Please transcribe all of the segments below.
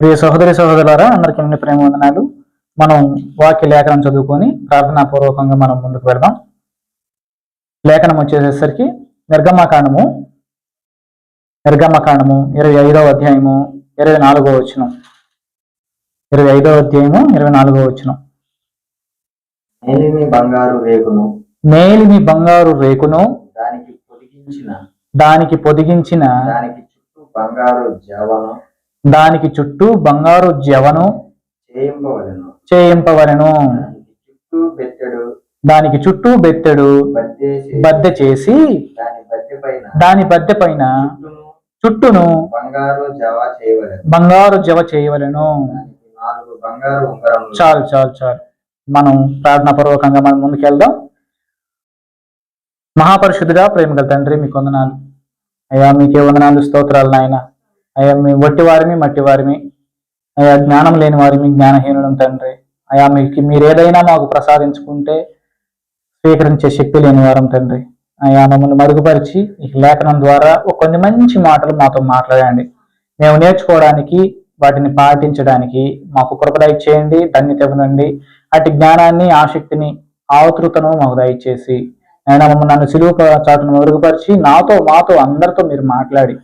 ప్రియ సహోదరి సహోదరులారా, అందరికీ నిండు ప్రేమ వందనాలు. మనం వాక్య లేఖనం చదువుకొని ప్రార్థనాపూర్వకంగా మనం ముందుకు వెళ్దాం. లేఖనం వచ్చేసరికి నిర్గమకాండము 25వ అధ్యాయము 24వ వచనం. 25వ అధ్యాయము 24వ వచనం. మేలిమి బంగారు రేకును దానికి పొదిగించిన దానికి చుట్టూ బంగారు జవను చేయింపవలెను. దానికి చుట్టూ బెత్తెడు బద్దె చేసి దాని బద్దె పైన చుట్టూను బంగారు జవ చేయవలెను. చాలు చాలు చాలు. మనం ప్రార్థనాపూర్వకంగా మనం ముందుకెళ్దాం. మహాపరిశుద్ధుడా, ప్రేమగల తండ్రి, మీకు వందనాలు అయ్యా. మీకే వందనాలు, స్తోత్రాలు నాయన. అయ్యా, మీ వట్టి వారిని మట్టి వారిని, అయ్యా జ్ఞానం లేని వారిని జ్ఞానహీనులను తండ్రి. అయ్యా మీరు ఏదైనా మాకు ప్రసాదించుకుంటే స్వీకరించే శక్తి లేని వారం తండ్రి. అయ్యా మమ్మల్ని మరుగుపరిచి ఈ లేఖనం ద్వారా కొన్ని మంచి మాటలు మాతో మాట్లాడండి. మేము నేర్చుకోవడానికి, వాటిని పాటించడానికి మాకు కృప దయచేయండి. ధన్యత ఇవ్వనండి. అటు జ్ఞానాన్ని, ఆసక్తిని, ఆతృతను మాకు దయచేసి ఆయన నన్ను సిలువ చాటును మరుగుపరిచి మాతో అందరితో మీరు మాట్లాడి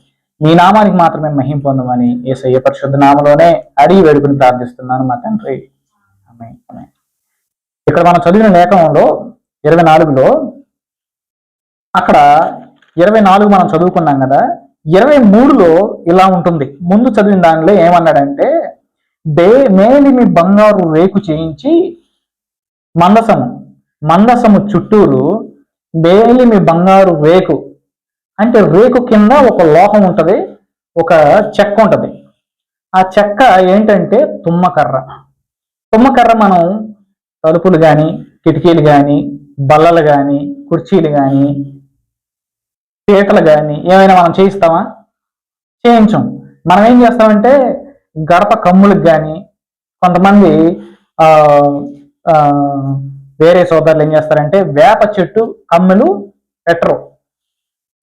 మీ నామానికి మాత్రమే మహిమ పొందమని యేసయ్య పరిశుద్ధ నామలోనే అడిగి వేడుకుని ప్రార్థిస్తున్నాను మా తండ్రి. ఆమేన్. ఇక్కడ మనం చదివిన లేఖనంలో 24లో అక్కడ 24 మనం చదువుకున్నాం కదా. 23లో ఇలా ఉంటుంది. ముందు చదివిన దానిలో ఏమన్నాడంటే, మేలిమి బంగారు రేకు చేయించి మందసము చుట్టూరు మేలిమి బంగారు రేకు అంటే రేకు కింద ఒక లోహం ఉంటది, ఒక చెక్క ఉంటది. ఆ చెక్క ఏంటంటే తుమ్మకర్ర మనం తలుపులు కానీ, కిటికీలు కానీ, బల్లలు కానీ, కుర్చీలు కానీ, పీటలు కానీ ఏమైనా మనం చేయిస్తామా? చేయించం. మనం ఏం చేస్తామంటే గడప కమ్ములకు కానీ, కొంతమంది వేరే సోదరులు ఏం చేస్తారంటే వేప చెట్టు కమ్ములు పెట్టరు.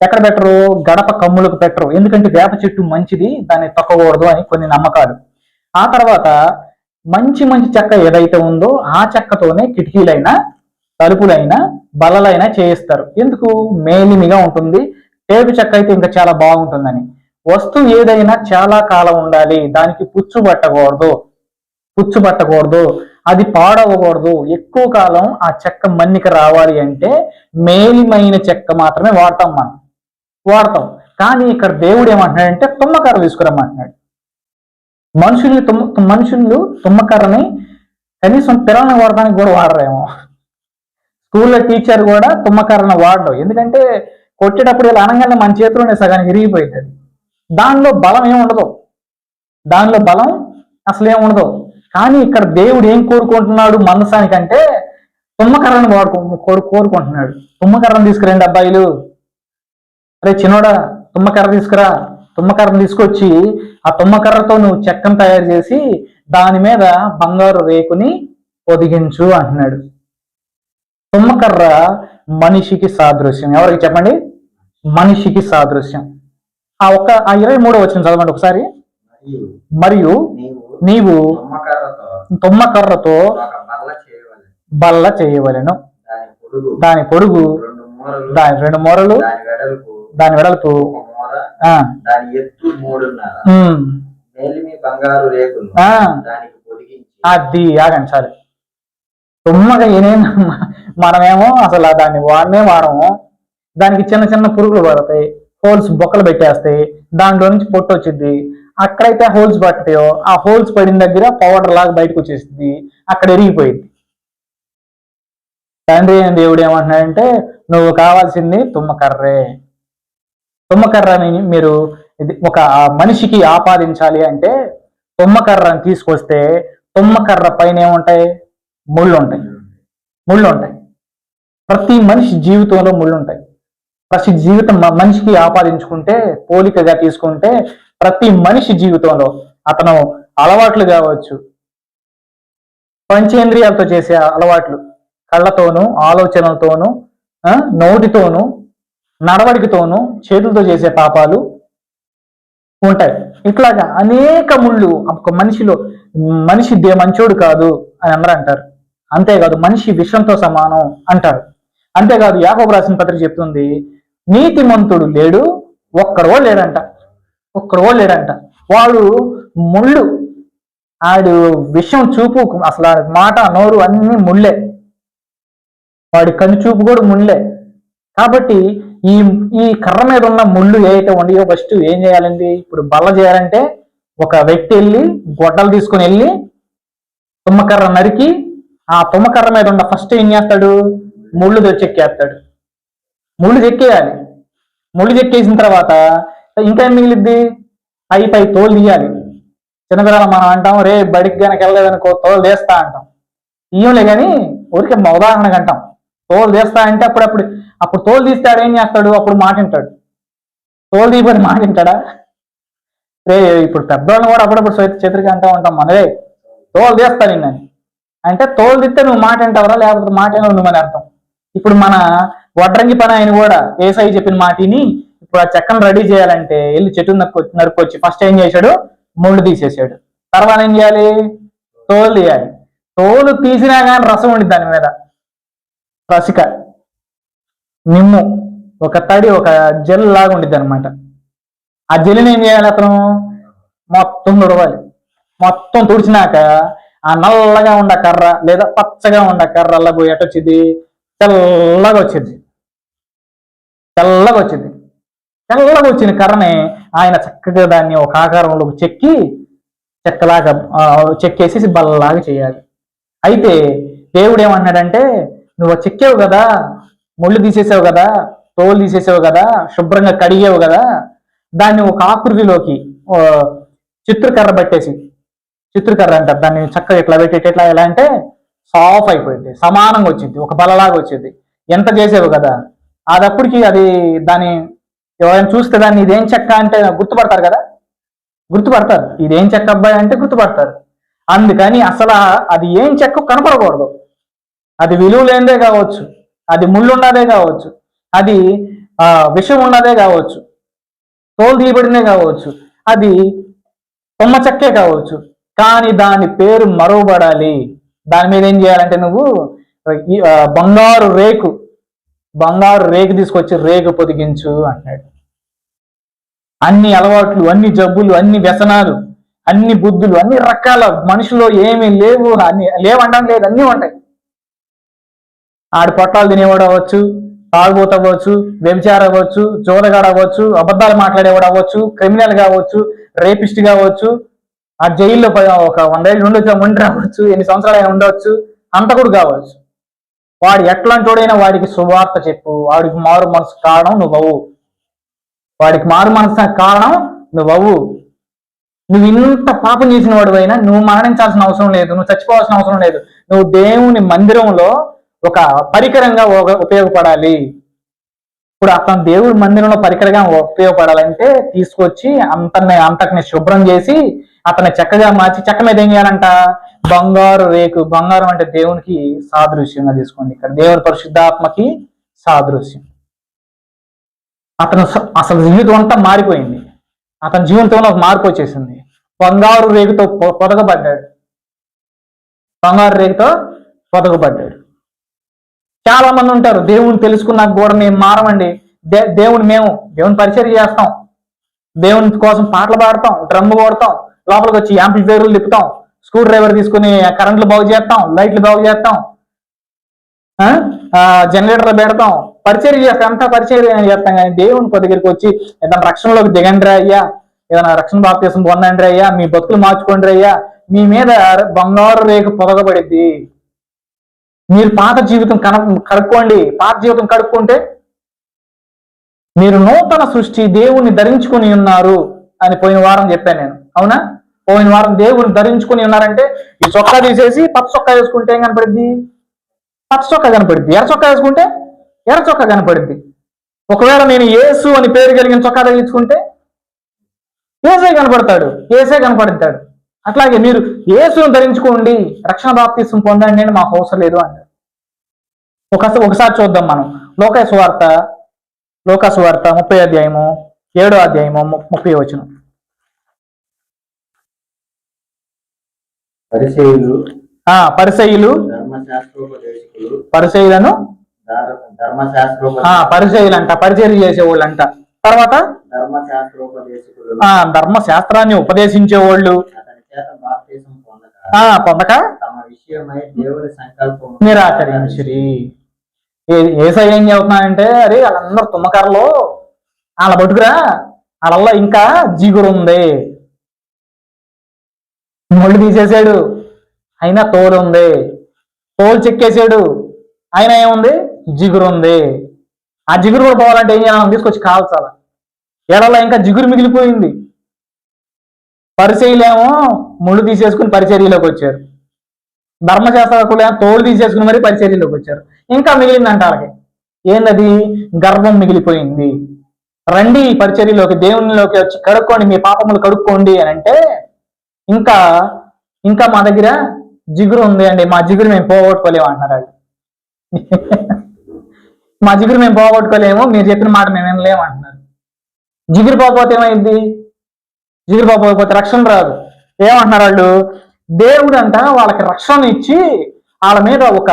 ఎక్కడ పెట్టరు? గడప కమ్ములకు పెట్టరు. ఎందుకంటే వేప చెట్టు మంచిది, దాన్ని తొక్కకూడదు అని కొన్ని నమ్మకాలు. ఆ తర్వాత మంచి చెక్క ఏదైతే ఉందో ఆ చెక్కతోనే కిటికీలైనా, తలుపులైనా, బల్లలైనా చేయిస్తారు. ఎందుకు? మేలిమిగా ఉంటుంది. టేపు చెక్క అయితే ఇంకా చాలా బాగుంటుందని. వస్తువు ఏదైనా చాలా కాలం ఉండాలి, దానికి పుచ్చు పట్టకూడదు, అది పాడవకూడదు. ఎక్కువ కాలం ఆ చెక్క మన్నిక రావాలి అంటే మేలిమైన చెక్క మాత్రమే వాడతాం. కానీ ఇక్కడ దేవుడు ఏమంటున్నాడంటే తుమ్మకర్ర తీసుకురమ్మంటున్నాడు. మనుషులు తుమ్మకర్రని కనీసం పిల్లల్ని వాడడానికి కూడా వాడరేమో. స్కూల్లో టీచర్ కూడా తుమ్మకర్రను వాడరు. ఎందుకంటే కొట్టేటప్పుడు ఇలా అనగానే మన చేతిలోనే సగానికి విరిగిపోయింది. దానిలో బలం అసలు ఏముండదు. కానీ ఇక్కడ దేవుడు ఏం కోరుకుంటున్నాడు మందసానికంటే తుమ్మకర్రను కోరుకుంటున్నాడు. తుమ్మకర్రను తీసుకురండి అబ్బాయిలు, అరే చిన్నోడా తుమ్మకర్ర తీసుకురా. తుమ్మకర్రను తీసుకొచ్చి ఆ తుమ్మకర్రతో నువ్వు చెక్కను తయారు చేసి దాని మీద బంగారు రేకుని పొదిగించు అంటున్నాడు. తుమ్మకర్ర మనిషికి సాదృశ్యం. ఎవరికి చెప్పండి? మనిషికి సాదృశ్యం. ఆ 23వ వచనం చదవండి ఒకసారి. మరియు నీవు తుమ్మకర్రతో బల్ల చేయవలెను. దాని పొడుగు, దాని 2 మూరలు, దాని వెడల్పు, అది ఆగండి చాలు. తుమ్మగా ఏనైనా మనమేమో అసలు దాన్ని వాడము. దానికి చిన్న పురుగులు పడతాయి, హోల్స్ బొక్కలు పెట్టేస్తాయి, దాంట్లో నుంచి పొట్టు వచ్చింది. అక్కడైతే హోల్స్ పడతాయో ఆ హోల్స్ పడిన దగ్గర పౌడర్ లాగా బయటకు వచ్చేసింది, అక్కడ ఎరిగిపోయింది. తండ్రి అయిన దేవుడు ఏమంటున్నాడంటే నువ్వు కావాల్సింది తుమ్మకర్రని మీరు ఒక మనిషికి ఆపాదించాలి అంటే తుమ్మకర్రని తీసుకొస్తే తుమ్మకర్ర పైన ఏముంటాయి? ముళ్ళు ఉంటాయి. ప్రతి మనిషి జీవితంలో ముళ్ళు ఉంటాయి. ప్రతి జీవితం మనిషికి ఆపాదించుకుంటే, పోలికగా తీసుకుంటే ప్రతి మనిషి జీవితంలో అతను అలవాట్లు కావచ్చు, పంచేంద్రియాలతో చేసే అలవాట్లు, కళ్ళతోనూ, ఆలోచనలతోనూ, నోటితోనూ, నడవడికతోనూ, చేతులతో చేసే పాపాలు, ఉంటాయి. ఇట్లాగా అనేక ముళ్ళు ఒక మనిషిలో, మనిషి మంచోడు కాదు అని అందరూ అంటారు. అంతేకాదు మనిషి విషంతో సమానం అంటారు. అంతేకాదు యాకోబు రాసిన పత్రిక చెప్తుంది, నీతిమంతుడు లేడు, ఒక్కడో లేడంట. వాడు ముళ్ళు, ఆడు విషం చూపు, అసలు మాట నోరు అన్ని ముళ్ళే, వాడి కన్ను చూపు కూడా ముళ్ళే. కాబట్టి ఈ ఈ కర్ర మీద ఉన్న ముళ్ళు ఏవైతే ఉండయో ఫస్ట్ ఏం చేయాలండి? ఇప్పుడు బల్ల చేయాలంటే ఒక వ్యక్తి వెళ్ళి గొడ్డలు తీసుకుని వెళ్ళి తుమ్మకర్ర నరికి ఆ తుమ్మకర్ర మీద ఉన్న ఫస్ట్ ఏం చేస్తాడు? ముళ్ళు చెక్కేస్తాడు. ముళ్ళు చెక్కేయాలి. ముళ్ళు చెక్కేసిన తర్వాత ఇంకా ఏం మిగిలిద్ది? పై తోలు తీయాలి. చిన్నపిల్లలు మనం అంటాం, రే బడికి కనుక వెళ్ళలేదనుకో తోలు తీస్తా అంటాం. తీయంలే కానీ ఊరికే ఉదాహరణకు అంటాం. తోలు తీస్తా అంటే అప్పుడు తోలు తీస్తే ఆడు ఏం చేస్తాడు? అప్పుడు మాట వింటాడు. తోలు తీయబడి మాట వింటాడా? రే ఇప్పుడు పెద్దవాళ్ళని కూడా అప్పుడప్పుడు చేతురికి అంటూ ఉంటాం, మనరే తోలు తీస్తా నిన్నని అంటే తోలు తీస్తే నువ్వు మాట వింటావరా, లేకపోతే మాట వినవు అని అర్థం. ఇప్పుడు మన వడ్రంగి పని ఆయన కూడా ఏసై చెప్పిన మాటిని ఇప్పుడు ఆ చెక్కను రెడీ చేయాలంటే వెళ్ళి చెట్టు నరుకొచ్చి ఫస్ట్ ఏం చేశాడు? ముళ్ళు తీసేసాడు. తర్వాత ఏం చేయాలి? తోలు తీయాలి. తోలు తీసినా కానీ రసం ఉండి దాని మీద రసిక నిమ్ము ఒక తడి ఒక జెల్ లాగా ఉండిద్ది అనమాట. ఆ జెల్ని ఏం చేయాలి? అతను మొత్తం తుడవాలి. మొత్తం తుడిచినాక ఆ నల్లగా ఉండ కర్ర లేదా పచ్చగా ఉండ కర్రల్లా పోయి ఎటొచ్చింది? తెల్లగా వచ్చింది. తెల్లగా వచ్చిన కర్రని ఆయన చక్కగా దాన్ని ఒక ఆకారంలోకి చెక్కలాగా చెక్కేసి బల్లలాగా చేయాలి. అయితే దేవుడు ఏమన్నాడంటే, నువ్వు చెక్కేవు కదా, ముళ్ళు తీసేసావు కదా, తోలు తీసేసావు కదా, శుభ్రంగా కడిగేవు కదా, దాన్ని ఒక ఆకృతిలోకి చిత్రకర్ర అంటారు దాన్ని, చక్కగా ఇట్లా పెట్టి ఎట్లా ఎలా అంటే సాఫ్ అయిపోయింది, సమానంగా వచ్చింది, ఒక బలలాగా వచ్చింది. ఎంత చేసేవు కదా, అదప్పటికి అది దాన్ని ఎవరైనా చూస్తే దాన్ని ఇదేం చెక్క అంటే గుర్తుపడతారు కదా, గుర్తుపడతారు. ఇదేం చెక్క అబ్బాయి అంటే గుర్తుపడతారు. అందుకని అసలు అది ఏం చెక్క కనపడకూడదు. అది విలువ లేనిదే కావచ్చు, అది ముళ్ళు ఉన్నదే కావచ్చు, అది విషం ఉన్నదే కావచ్చు, తోలు తీయబడినే కావచ్చు, అది కొమ్మ చెక్కే కావచ్చు, కానీ దాని పేరు మరవబడాలి. దాని మీద ఏం చేయాలంటే నువ్వు బంగారు రేకు తీసుకొచ్చి రేకు పొదిగించు అంటాడు. అన్ని అలవాట్లు, అన్ని జబ్బులు, అన్ని వ్యసనాలు, అన్ని బుద్ధులు, అన్ని రకాల మనుషులో ఏమీ లేవు, అన్ని లేవంటాం లేదు, అన్నీ ఉంటాయి. ఆడి పొట్టాలు తినేవాడు అవ్వచ్చు, తాగుబోతు అవ్వచ్చు, వ్యభిచారం అవ్వచ్చు, జోదగాడు అవ్వచ్చు, అబద్ధాలు మాట్లాడేవాడు అవ్వచ్చు, క్రిమినల్ కావచ్చు, రేపిస్ట్ కావచ్చు, ఆ జైల్లో ఒక 100 ఏళ్ళు ఉండి రావచ్చు, ఎన్ని సంవత్సరాలు ఉండవచ్చు, హంతకుడు కావచ్చు. వాడు ఎట్లాంటోడైనా వాడికి శుభవార్త చెప్పు, వాడికి మారు మనసు కారణం నువ్వవు. నువ్వు ఇంత పాపం చేసిన వాడు అయినా నువ్వు మరణించాల్సిన అవసరం లేదు, నువ్వు చచ్చిపోవాల్సిన అవసరం లేదు. నువ్వు దేవుని మందిరంలో ఒక పరికరంగా ఉపయోగపడాలి. ఇప్పుడు అతను దేవుడి మందిరంలో పరికరంగా ఉపయోగపడాలంటే తీసుకొచ్చి అంతటిని శుభ్రం చేసి అతన్ని చక్కగా మార్చి, చెక్క మీద ఏం చేయాలంట? బంగారు రేకు. బంగారం అంటే దేవునికి సాదృశ్యంగా తీసుకోండి, ఇక్కడ దేవుని పరిశుద్ధాత్మకి సాదృశ్యం. అసలు జీవితం అంతా మారిపోయింది. అతని జీవితంలో ఒక మార్పు వచ్చేసింది. బంగారు రేకుతో పొదగబడ్డాడు. చాలా మంది ఉంటారు, దేవుని తెలుసుకున్నాక కూడా మేము మారమండి, దేవుని పరిచయం చేస్తాం, దేవుని కోసం పాటలు పాడతాం, డ్రమ్ము కొడతాం, లోపలికి వచ్చి యాంప్లిఫైర్లు తిప్పుతాం, స్క్రూ డ్రైవర్ తీసుకుని కరెంట్లు బాగు చేస్తాం, లైట్లు బాగు చేస్తాం, జనరేటర్లు పెడతాం, పరిచయం చేస్తాం, అంతా పరిచయం చేస్తాం. కానీ దేవుని దగ్గరికి వచ్చి ఏదైనా రక్షణలోకి దిగండి అయ్యా, ఏదైనా రక్షణ బాప్తీసం పొందండి అయ్యా, మీ బతుకులు మార్చుకోండి అయ్యా, మీ మీద బంగారు రేకు పొదగబడిద్ది, మీరు పాత జీవితం కడుక్కోండి. పాత జీవితం కడుక్కుంటే మీరు నూతన సృష్టి, దేవుణ్ణి ధరించుకుని ఉన్నారు అని పోయిన వారం చెప్పాను నేను, అవునా? పోయిన వారం దేవుని ధరించుకుని ఉన్నారంటే ఈ చొక్కా తీసేసి పచ్చ చొక్కా వేసుకుంటే ఏం కనపడిద్ది? పచ్చ చొక్కా కనపడిద్ది. ఎర్ర చొక్కా వేసుకుంటే ఎర్ర చొక్కా కనపడిద్ది. ఒకవేళ నేను యేసు అని పేరు కలిగిన చొక్కా తగిలించుకుంటే ఏసే కనపడతాడు. అట్లాగే మీరు యేసును ధరించుకోండి, రక్షణ బాప్తీసం పొందండి అని మాకు అవసరం లేదు అంటారు. ఒకసారి చూద్దాం మనం లోకాసు వార్త 30వ అధ్యాయము 7వ అధ్యాయము 30వ వచనం. పరిసయ్యులు పరిసయ్యులు ధర్మశాస్త్రోపదేశకులు పరిసయ్యులను పరిచర్యలు అంట పరిచర్య చేసేవాళ్ళు అంట. తర్వాత ధర్మశాస్త్రోపదేశకులు ధర్మశాస్త్రాన్ని ఉపదేశించేవాళ్ళు పొందక తమ విషయమై దేవుని సంకల్పం నిరాకరించిరి. ఏసయ్య ఏం చెబుతున్నానంటే, అరే వాళ్ళందరూ తుమ్మకరలో వాళ్ళ బతుకురా, వాళ్ళల్లో ఇంకా జిగురుంది, ముళ్ళు తీసేసాడు అయినా తోలు ఉంది, తోలు చెక్కేసాడు అయినా ఏముంది, జిగురు ఉంది. ఆ జిగురు కూడా పోవాలంటే ఏం చేయాలని తీసుకొచ్చి కాల్చాల. ఎడలో ఇంకా జిగురు మిగిలిపోయింది. పరిచర్యలేమో ముళ్ళు తీసేసుకుని పరిచర్యలోకి వచ్చారు, ధర్మశాస్త్రకులు తోలు తీసేసుకుని మరి పరిచర్యలోకి వచ్చారు. ఇంకా మిగిలిందంట వాళ్ళకి. ఏందది? గర్వం మిగిలిపోయింది. రండి ఈ పరిచర్యలోకి, దేవునిలోకి వచ్చి కడుక్కోండి, మీ పాపములు కడుక్కోండి అని అంటే, ఇంకా ఇంకా మా దగ్గర జిగురు ఉంది అండి, మా జిగురు మేము పోగొట్టుకోలేము అంటున్నారు వాళ్ళు. మా జిగురు మేము పోగొట్టుకోలేము, మీరు చెప్పిన మాట మేము వినలేము అంటున్నారు. జిగురు పోకపోతే ఏమైంది? జిగురు పోకపోతే రక్షణ రాదు. ఏమంటున్నారు వాళ్ళు? దేవుడు అంట వాళ్ళకి రక్షణ ఇచ్చి వాళ్ళ మీద ఒక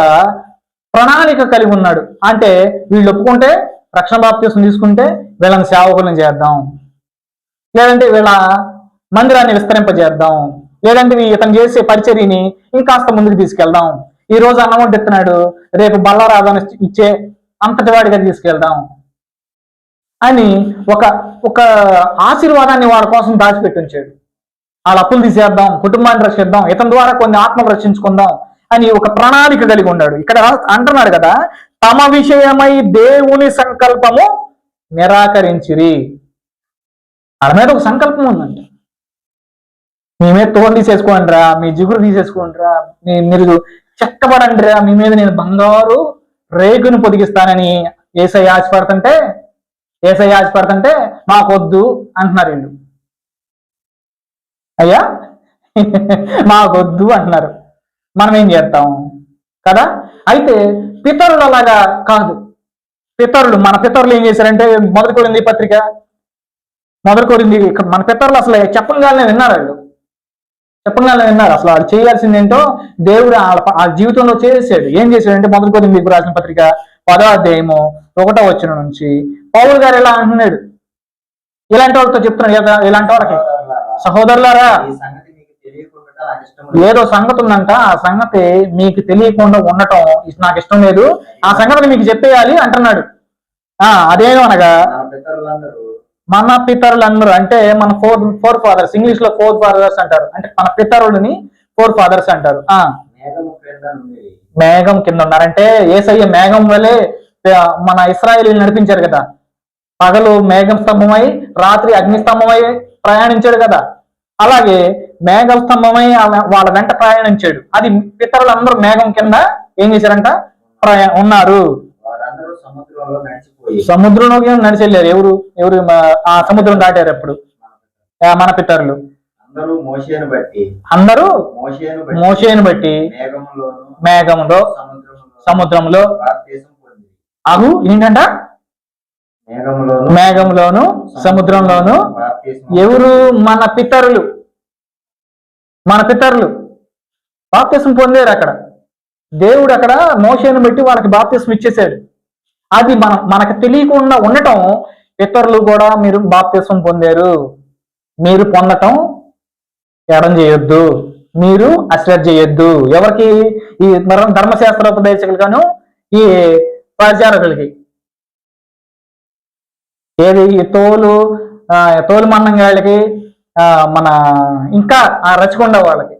ప్రణాళిక కలిగి ఉన్నాడు. అంటే వీళ్ళు ఒప్పుకుంటే, రక్షణ బాప్తీసం తీసుకుంటే వీళ్ళని సేవకులను చేద్దాం, లేదంటే వీళ్ళ మందిరాన్ని విస్తరింపజేద్దాం, లేదంటే ఇతను చేసే పరిచర్యని ఇంకాస్త ముందుకు తీసుకెళ్దాం. ఈ రోజు అన్నం వడ్డిస్తున్నాడు, రేపు బల్లారాధన ఇచ్చే అంతటి వాడిగా తీసుకెళ్దాం అని ఒక ఒక ఆశీర్వాదాన్ని వాడి కోసం దాచిపెట్టి ఉంచాడు. వాళ్ళ అప్పులు తీసేద్దాం, కుటుంబాన్ని రక్షిద్దాం, ఇతని ద్వారా కొన్ని ఆత్మలు రక్షించుకుందాం అని ఒక ప్రణాళిక కలిగి ఉన్నాడు. ఇక్కడ అంటున్నాడు కదా, తమ విషయమై దేవుని సంకల్పము నిరాకరించిరి. వాళ్ళ మీద ఒక సంకల్పం ఉందంట. మీ మీద తోలు తీసేసుకోండిరా, మీ జిగురు తీసేసుకోండిరా, మీరు చెక్కబడండిరా, మీ మీద నేను బంగారు రేగును పొదిగిస్తానని ఏసయ్య ఆశపడుతుంటే మాకొద్దు అంటున్నారు వీళ్ళు. అయ్యా మాకొద్దు అంటున్నారు. మనం ఏం చేస్తాం కదా? అయితే పితరులు అలాగా కాదు. మన పితరులు ఏం చేశారంటే, మొదటి కొరింథీ పత్రిక మన పితరులు అసలు చెప్పగానే విన్నారు. అసలు వాళ్ళు చేయాల్సింది ఏంటో దేవుడు వాళ్ళ జీవితంలో చేసాడు. ఏం చేశాడంటే, మొదటి కొరింథీ రాసిన పత్రిక 10వ అధ్యాయము 1వ వచనం నుంచి పౌలు గారు ఎలా అంటున్నాడు, ఇలాంటి వాళ్ళతో చెప్తున్నాడు. ఇలాంటి వాళ్ళకి, సహోదరులారా, ఏదో సంగతి ఉందంట, ఆ సంగతి మీకు తెలియకుండా ఉండటం నాకు ఇష్టం లేదు, ఆ సంగతిని మీకు చెప్పేయాలి అంటున్నాడు. అదేమో అనగా, మన పితరులందరూ అంటే మన ఫోర్ ఫాదర్స్, ఇంగ్లీష్ లో 4 fathers అంటారు. అంటే మన పితరులని 4 fathers అంటారు. మేఘం కింద ఉన్నారంటే యేసయ్య మేఘం వలె మన ఇశ్రాయేలీయులు నడిపించారు కదా. పగలు మేఘం స్తంభమై, రాత్రి అగ్నిస్తంభమై ప్రయాణించాడు కదా. అలాగే మేఘం స్తంభమై వాళ్ళ వెంట ప్రయాణించాడు. అది పితరులందరూ మేఘం కింద ఏం చేశారంట? ఉన్నారు. సముద్రంలోకి నడిచెళ్ళారు. ఎవరు ఆ సముద్రం దాటారు ఎప్పుడు? మన పితరులు. అందరూ మోషేను బట్టి మేఘంలో సముద్రంలో ఏంటంట? మేఘంలోను సముద్రంలోను. ఎవరు? మన పితరులు బాప్తిసం పొందారు. అక్కడ దేవుడు అక్కడ మోషేను బట్టి వాళ్ళకి బాప్తిసం ఇచ్చేసాడు. అది మనకు తెలియకుండా ఉండటం. పితరులు కూడా మీరు బాప్తిసం పొందారు, మీరు పొందటం ఎడం చేయొద్దు, మీరు అశ్రద్ధ చేయొద్దు. ఎవరికి? ఈ ధర్మశాస్త్రోపదేశకులుగాను ఈ పరిచారకులకి. ఏది? ఈ తోలు మన్నంగాళ్ళకి, మన ఇంకా ఆ రచకొండ వాళ్ళకి.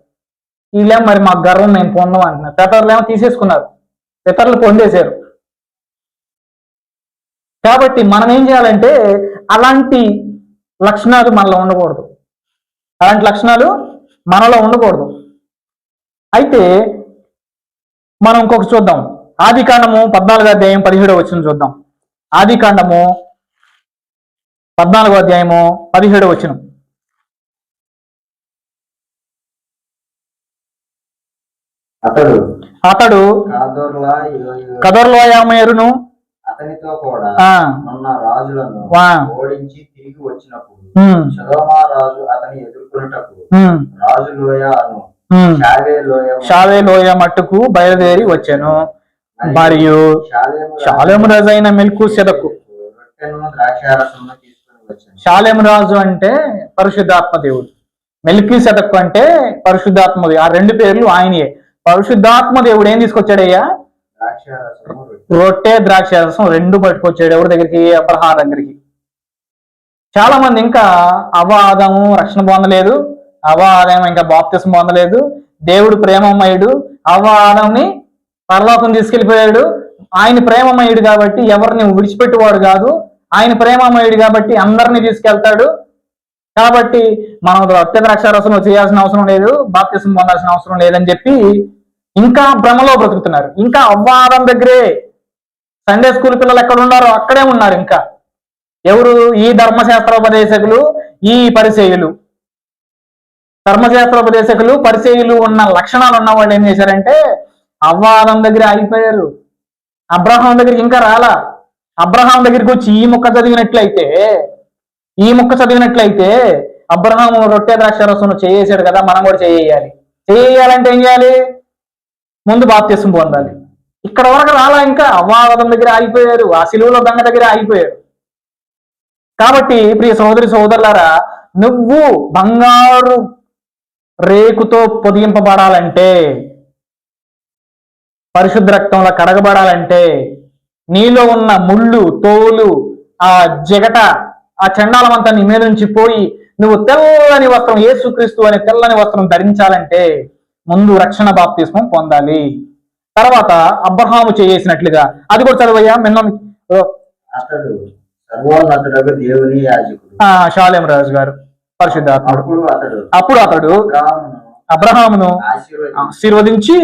వీళ్ళేమో మరి మాకు గర్వం, మేము పొందం అంటున్నారు. పితరులు ఏమో తీసేసుకున్నారు, పితరులు పొందేశారు. కాబట్టి మనం ఏం చేయాలంటే, అలాంటి లక్షణాలు మనలో ఉండకూడదు. అయితే మనం ఇంకొక చూద్దాం. ఆదికాండము 14వ అధ్యాయం 17వ వచనం చూద్దాం. ఆదికాండము 14వ అధ్యాయము 17వ వచనం. అతడు కదొర్లాయోమెరును అతనితో కూడా ఉన్న రాజులను ఓడించి తిరిగి వచ్చినప్పుడు సొదొమ రాజు అతని ఎదుర్కొనుటకు రాజు లోయ అను షావే లోయ మట్టుకు బయలుదేరి వచ్చాను. మరియు షాలేము రాజు అయిన మెల్కీసెదెకు. షాలేము రాజు అంటే పరిశుద్ధాత్మ దేవుడు, మెల్కీసెదెకు అంటే పరిశుద్ధాత్మ దేవుడు. ఆ రెండు పేర్లు ఆయనయే. పరిశుద్ధాత్మ దేవుడు ఏం తీసుకొచ్చాడయ్యా? రొట్టె ద్రాక్షారసం రెండు పట్టుకొచ్చాడు. ఎవరి దగ్గరికి? అబ్రహాం దగ్గరికి. చాలా మంది ఇంకా అవ్వ ఆదాము రక్షణ పొందలేదు, అవ్వ ఆదాము ఇంకా బాప్తిసం పొందలేదు, దేవుడు ప్రేమమయుడు, అవ్వ ఆదాముని పరలోకం తీసుకెళ్లిపోయాడు, ఆయన ప్రేమమయుడు కాబట్టి ఎవరిని విడిచిపెట్టువాడు కాదు, ఆయన ప్రేమమయుడు కాబట్టి అందరినీ తీసుకెళ్తాడు, కాబట్టి మనం రొట్టె ద్రాక్షారసం చేయాల్సిన అవసరం లేదు, బాప్తిసం పొందాల్సిన అవసరం లేదని చెప్పి ఇంకా భ్రమలో బ్రతుకుతున్నారు. ఇంకా అవ్వ ఆదాము దగ్గరే. సండే స్కూల్ పిల్లలు ఎక్కడ ఉన్నారో అక్కడే ఉన్నారు. ఇంకా ఎవరు? ఈ ధర్మశాస్త్రోపదేశకులు, ఈ పరిసేయులు. ధర్మశాస్త్రోపదేశకులు, పరిసేయులు ఉన్న లక్షణాలు ఉన్న వాళ్ళు ఏం చేశారంటే అవ్వ ఆదాం దగ్గర ఆగిపోయారు. అబ్రహాం దగ్గరికి ఇంకా రాలా. అబ్రహాం దగ్గరికి వచ్చి ఈ ముక్క చదివినట్లయితే అబ్రహాం రొట్టె ద్రాక్షారసం చేసాడు కదా, మనం కూడా చేయాలి. చేయాలంటే ఏం చేయాలి? ముందు బాప్తిసం పొందాలి. ఇక్కడ వరకు రాలా. ఇంకా అవ్వ ఆదాం దగ్గర ఆగిపోయారు, ఆ సిలువలో దండ దగ్గర ఆగిపోయారు. కాబట్టి ప్రియ సోదరి సోదరులారా, నువ్వు బంగారు రేకుతో పొదిగింపబడాలంటే, పరిశుద్ధ రక్తంలో కడగబడాలంటే, నీలో ఉన్న ముళ్ళు, తోలు, ఆ జగట, ఆ చండాలమంతా నీ మీద నుంచి పోయి నువ్వు తెల్లని వస్త్రం, యేసుక్రీస్తు అనే తెల్లని వస్త్రం ధరించాలంటే ముందు రక్షణ బాప్తిస్మం పొందాలి. తర్వాత అబ్రహాము చేసినట్లుగా అది కూడా చదవయ్యా. అతడు సర్వోన్నతుడగు దేవుని యాజకుడు. షాలేం రాజు గారు పరిశుద్ధాత్ముడు. అప్పుడు అతడు అబ్రహామును ఆశీర్వదించి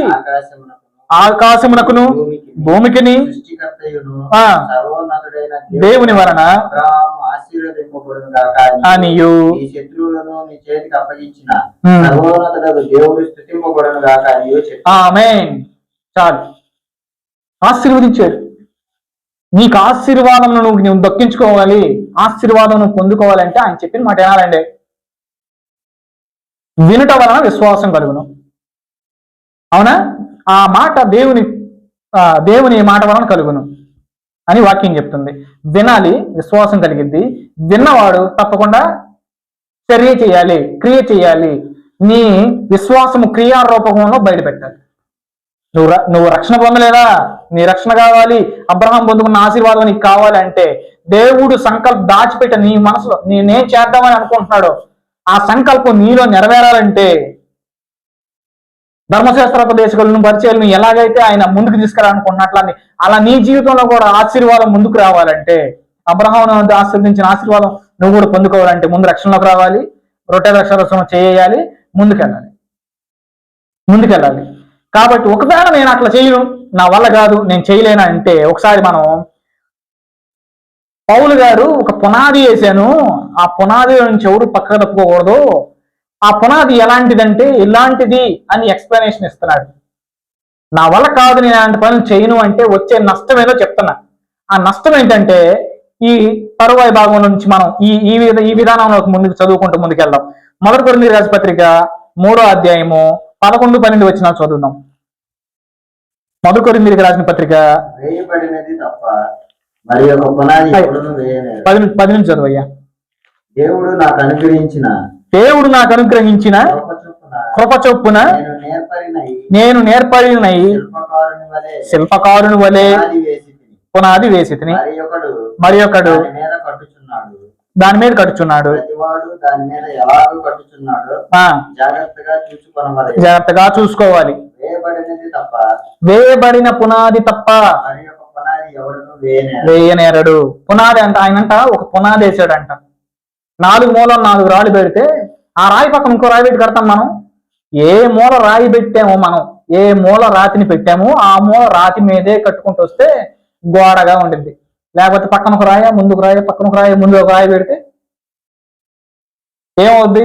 ఆకాశమునకును భూమికిని దేవుని వలన అనియు శత్రువులను నీ చేతికి అప్పగించిన సర్వోన్నతుడగు దేవుడు స్తుతింపబడును గాక అనియు చెప్పాడు. ఆమేన్. చాలు, ఆశీర్వదించాడు. నీకు ఆశీర్వాదం నువ్వు దక్కించుకోవాలి, ఆశీర్వాదం నువ్వు పొందుకోవాలంటే ఆయన చెప్పిన మాట ఏనాలండి? వినుట వలన విశ్వాసం కలుగును. అవునా? ఆ మాట దేవుని మాట వలన కలుగును అని వాక్యం చెప్తుంది. వినాలి, విశ్వాసం కలిగిద్ది. విన్నవాడు తప్పకుండా చర్య చేయాలి, క్రియ చేయాలి. నీ విశ్వాసము క్రియారూపకంలో బయటపెట్టాలి. నువ్వు రక్షణ పొందలేదా? నీ రక్షణ కావాలి, అబ్రహాం పొందుకున్న ఆశీర్వాదం నీకు కావాలంటే దేవుడు సంకల్పం దాచిపెట్ట నీ మనసులో నేనేం చేద్దామని అనుకుంటున్నాడో ఆ సంకల్పం నీలో నెరవేరాలంటే ధర్మశాస్త్రోపదేశకులను పరిచయాలను ఎలాగైతే ఆయన ముందుకు తీసుకురానుకుంటున్నట్లని అలా నీ జీవితంలో కూడా ఆశీర్వాదం ముందుకు రావాలంటే, అబ్రహాం ఆశీర్వదించిన ఆశీర్వాదం నువ్వు కూడా పొందుకోవాలంటే ముందు రక్షణలోకి రావాలి, రొట్టె ద్రాక్షారసం చేయాలి, ముందుకెళ్ళాలి. కాబట్టి ఒకవేళ నేను అట్లా చేయను, నా వల్ల కాదు, నేను చేయలేనా అంటే ఒకసారి మనం పౌలు గారు ఒక పునాది వేసాను, ఆ పునాది నుంచి ఎవరు పక్కకు తప్పుకోకూడదు, ఆ పునాది ఎలాంటిదంటే ఇలాంటిది అని ఎక్స్ప్లెనేషన్ ఇస్తున్నాడు. నా వల్ల కాదు, నేను అలాంటి పనులు చేయను అంటే వచ్చే నష్టం ఏదో చెప్తున్నా. ఆ నష్టం ఏంటంటే ఈ తరువాయి భాగం నుంచి మనం ఈ విధానంలో ముందుకు చదువుకుంటూ ముందుకెళ్దాం. 1 కొరింథీయుల రాసిన పత్రిక 3వ అధ్యాయము 11-12 వచనాలు చదువుదాం. 1 కొరింథీయులకు రాసిన పత్రిక వేయబడినది తప్ప మరి ఒక పునాది ఎవడును వేయలేడు. 10 నుంచి చదువయ్యా. దేవుడు నాకు అనుగ్రహించిన కృప చొప్పున నేను నేర్పరినై శిల్పకారుని వలె పునాది వేసి తిని మరి ఒకడు దాని మీద కట్టుచున్నాడు. జాగ్రత్తగా చూసుకోవాలి. వేయబడిన పునాది తప్ప వేయనేరడు. పునాది అంట ఆయనంట ఒక పునాది వేసాడంట. 4 మూలం 4 రాళ్ళు పెడితే ఆ రాయి పక్కన ఇంకో రాయి పెట్టి కడతాం. మనం ఏ మూల రాయి పెట్టామో, మనం ఏ మూల రాతిని పెట్టామో ఆ మూల రాతి మీదే కట్టుకుంటూ వస్తే గోడగా ఉండిద్ది. లేకపోతే పక్కన ఒక రాయ, ముందుకు రాయ, పక్కన ఒక రాయ, ముందు ఒక రాయి పెడితే ఏమవుద్ది?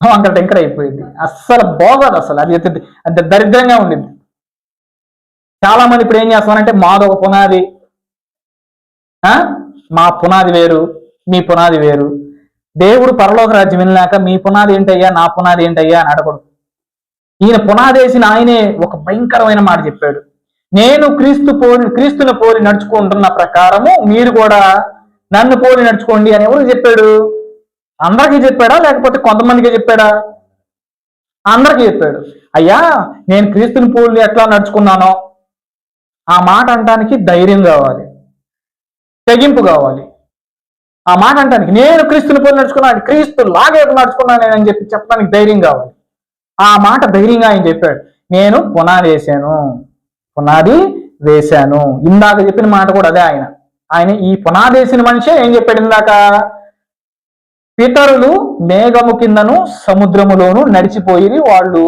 అక్కడ టెంకర్ అయిపోయింది. అస్సలు బాగోదు. అసలు అది అంత దరిద్రంగా ఉండిద్ది. చాలా మంది ఇప్పుడు ఏం చేస్తారంటే మాదొక పునాది, మా పునాది వేరు, మీ పునాది వేరు. దేవుడు పరలోక రాజ్యం వెళ్ళాక మీ పునాది ఏంటయ్యా, నా పునాది ఏంటయ్యా అని అడగడు. ఈయన పునాది వేసిన ఆయనే ఒక భయంకరమైన మాట చెప్పాడు. నేను క్రీస్తుని పోలి నడుచుకుంటున్న ప్రకారము మీరు కూడా నన్ను పోలి నడుచుకోండి అని ఎవరు చెప్పాడు? అందరికీ చెప్పాడా లేకపోతే కొంతమందికి చెప్పాడా? అందరికీ చెప్పాడు. అయ్యా నేను క్రీస్తుని పోలి ఎట్లా నడుచుకున్నానో ఆ మాట అంటానికి ధైర్యం కావాలి, తెగింపు కావాలి. ఆ మాట అంటానికి నేను క్రీస్తుని పోలి నడుచుకున్నాను, క్రీస్తు లాగే నడుచుకున్నాను అని చెప్పి చెప్పడానికి ధైర్యం కావాలి. ఆ మాట ధైర్యంగా ఆయన చెప్పాడు. నేను పునాది వేశాను. ఇందాక చెప్పిన మాట కూడా అదే. ఆయన ఈ పునాది వేసిన మనిషే ఏం చెప్పాడు ఇందాక? పితరులు మేఘము కిందను సముద్రములోను నడిచిపోయి వాళ్ళు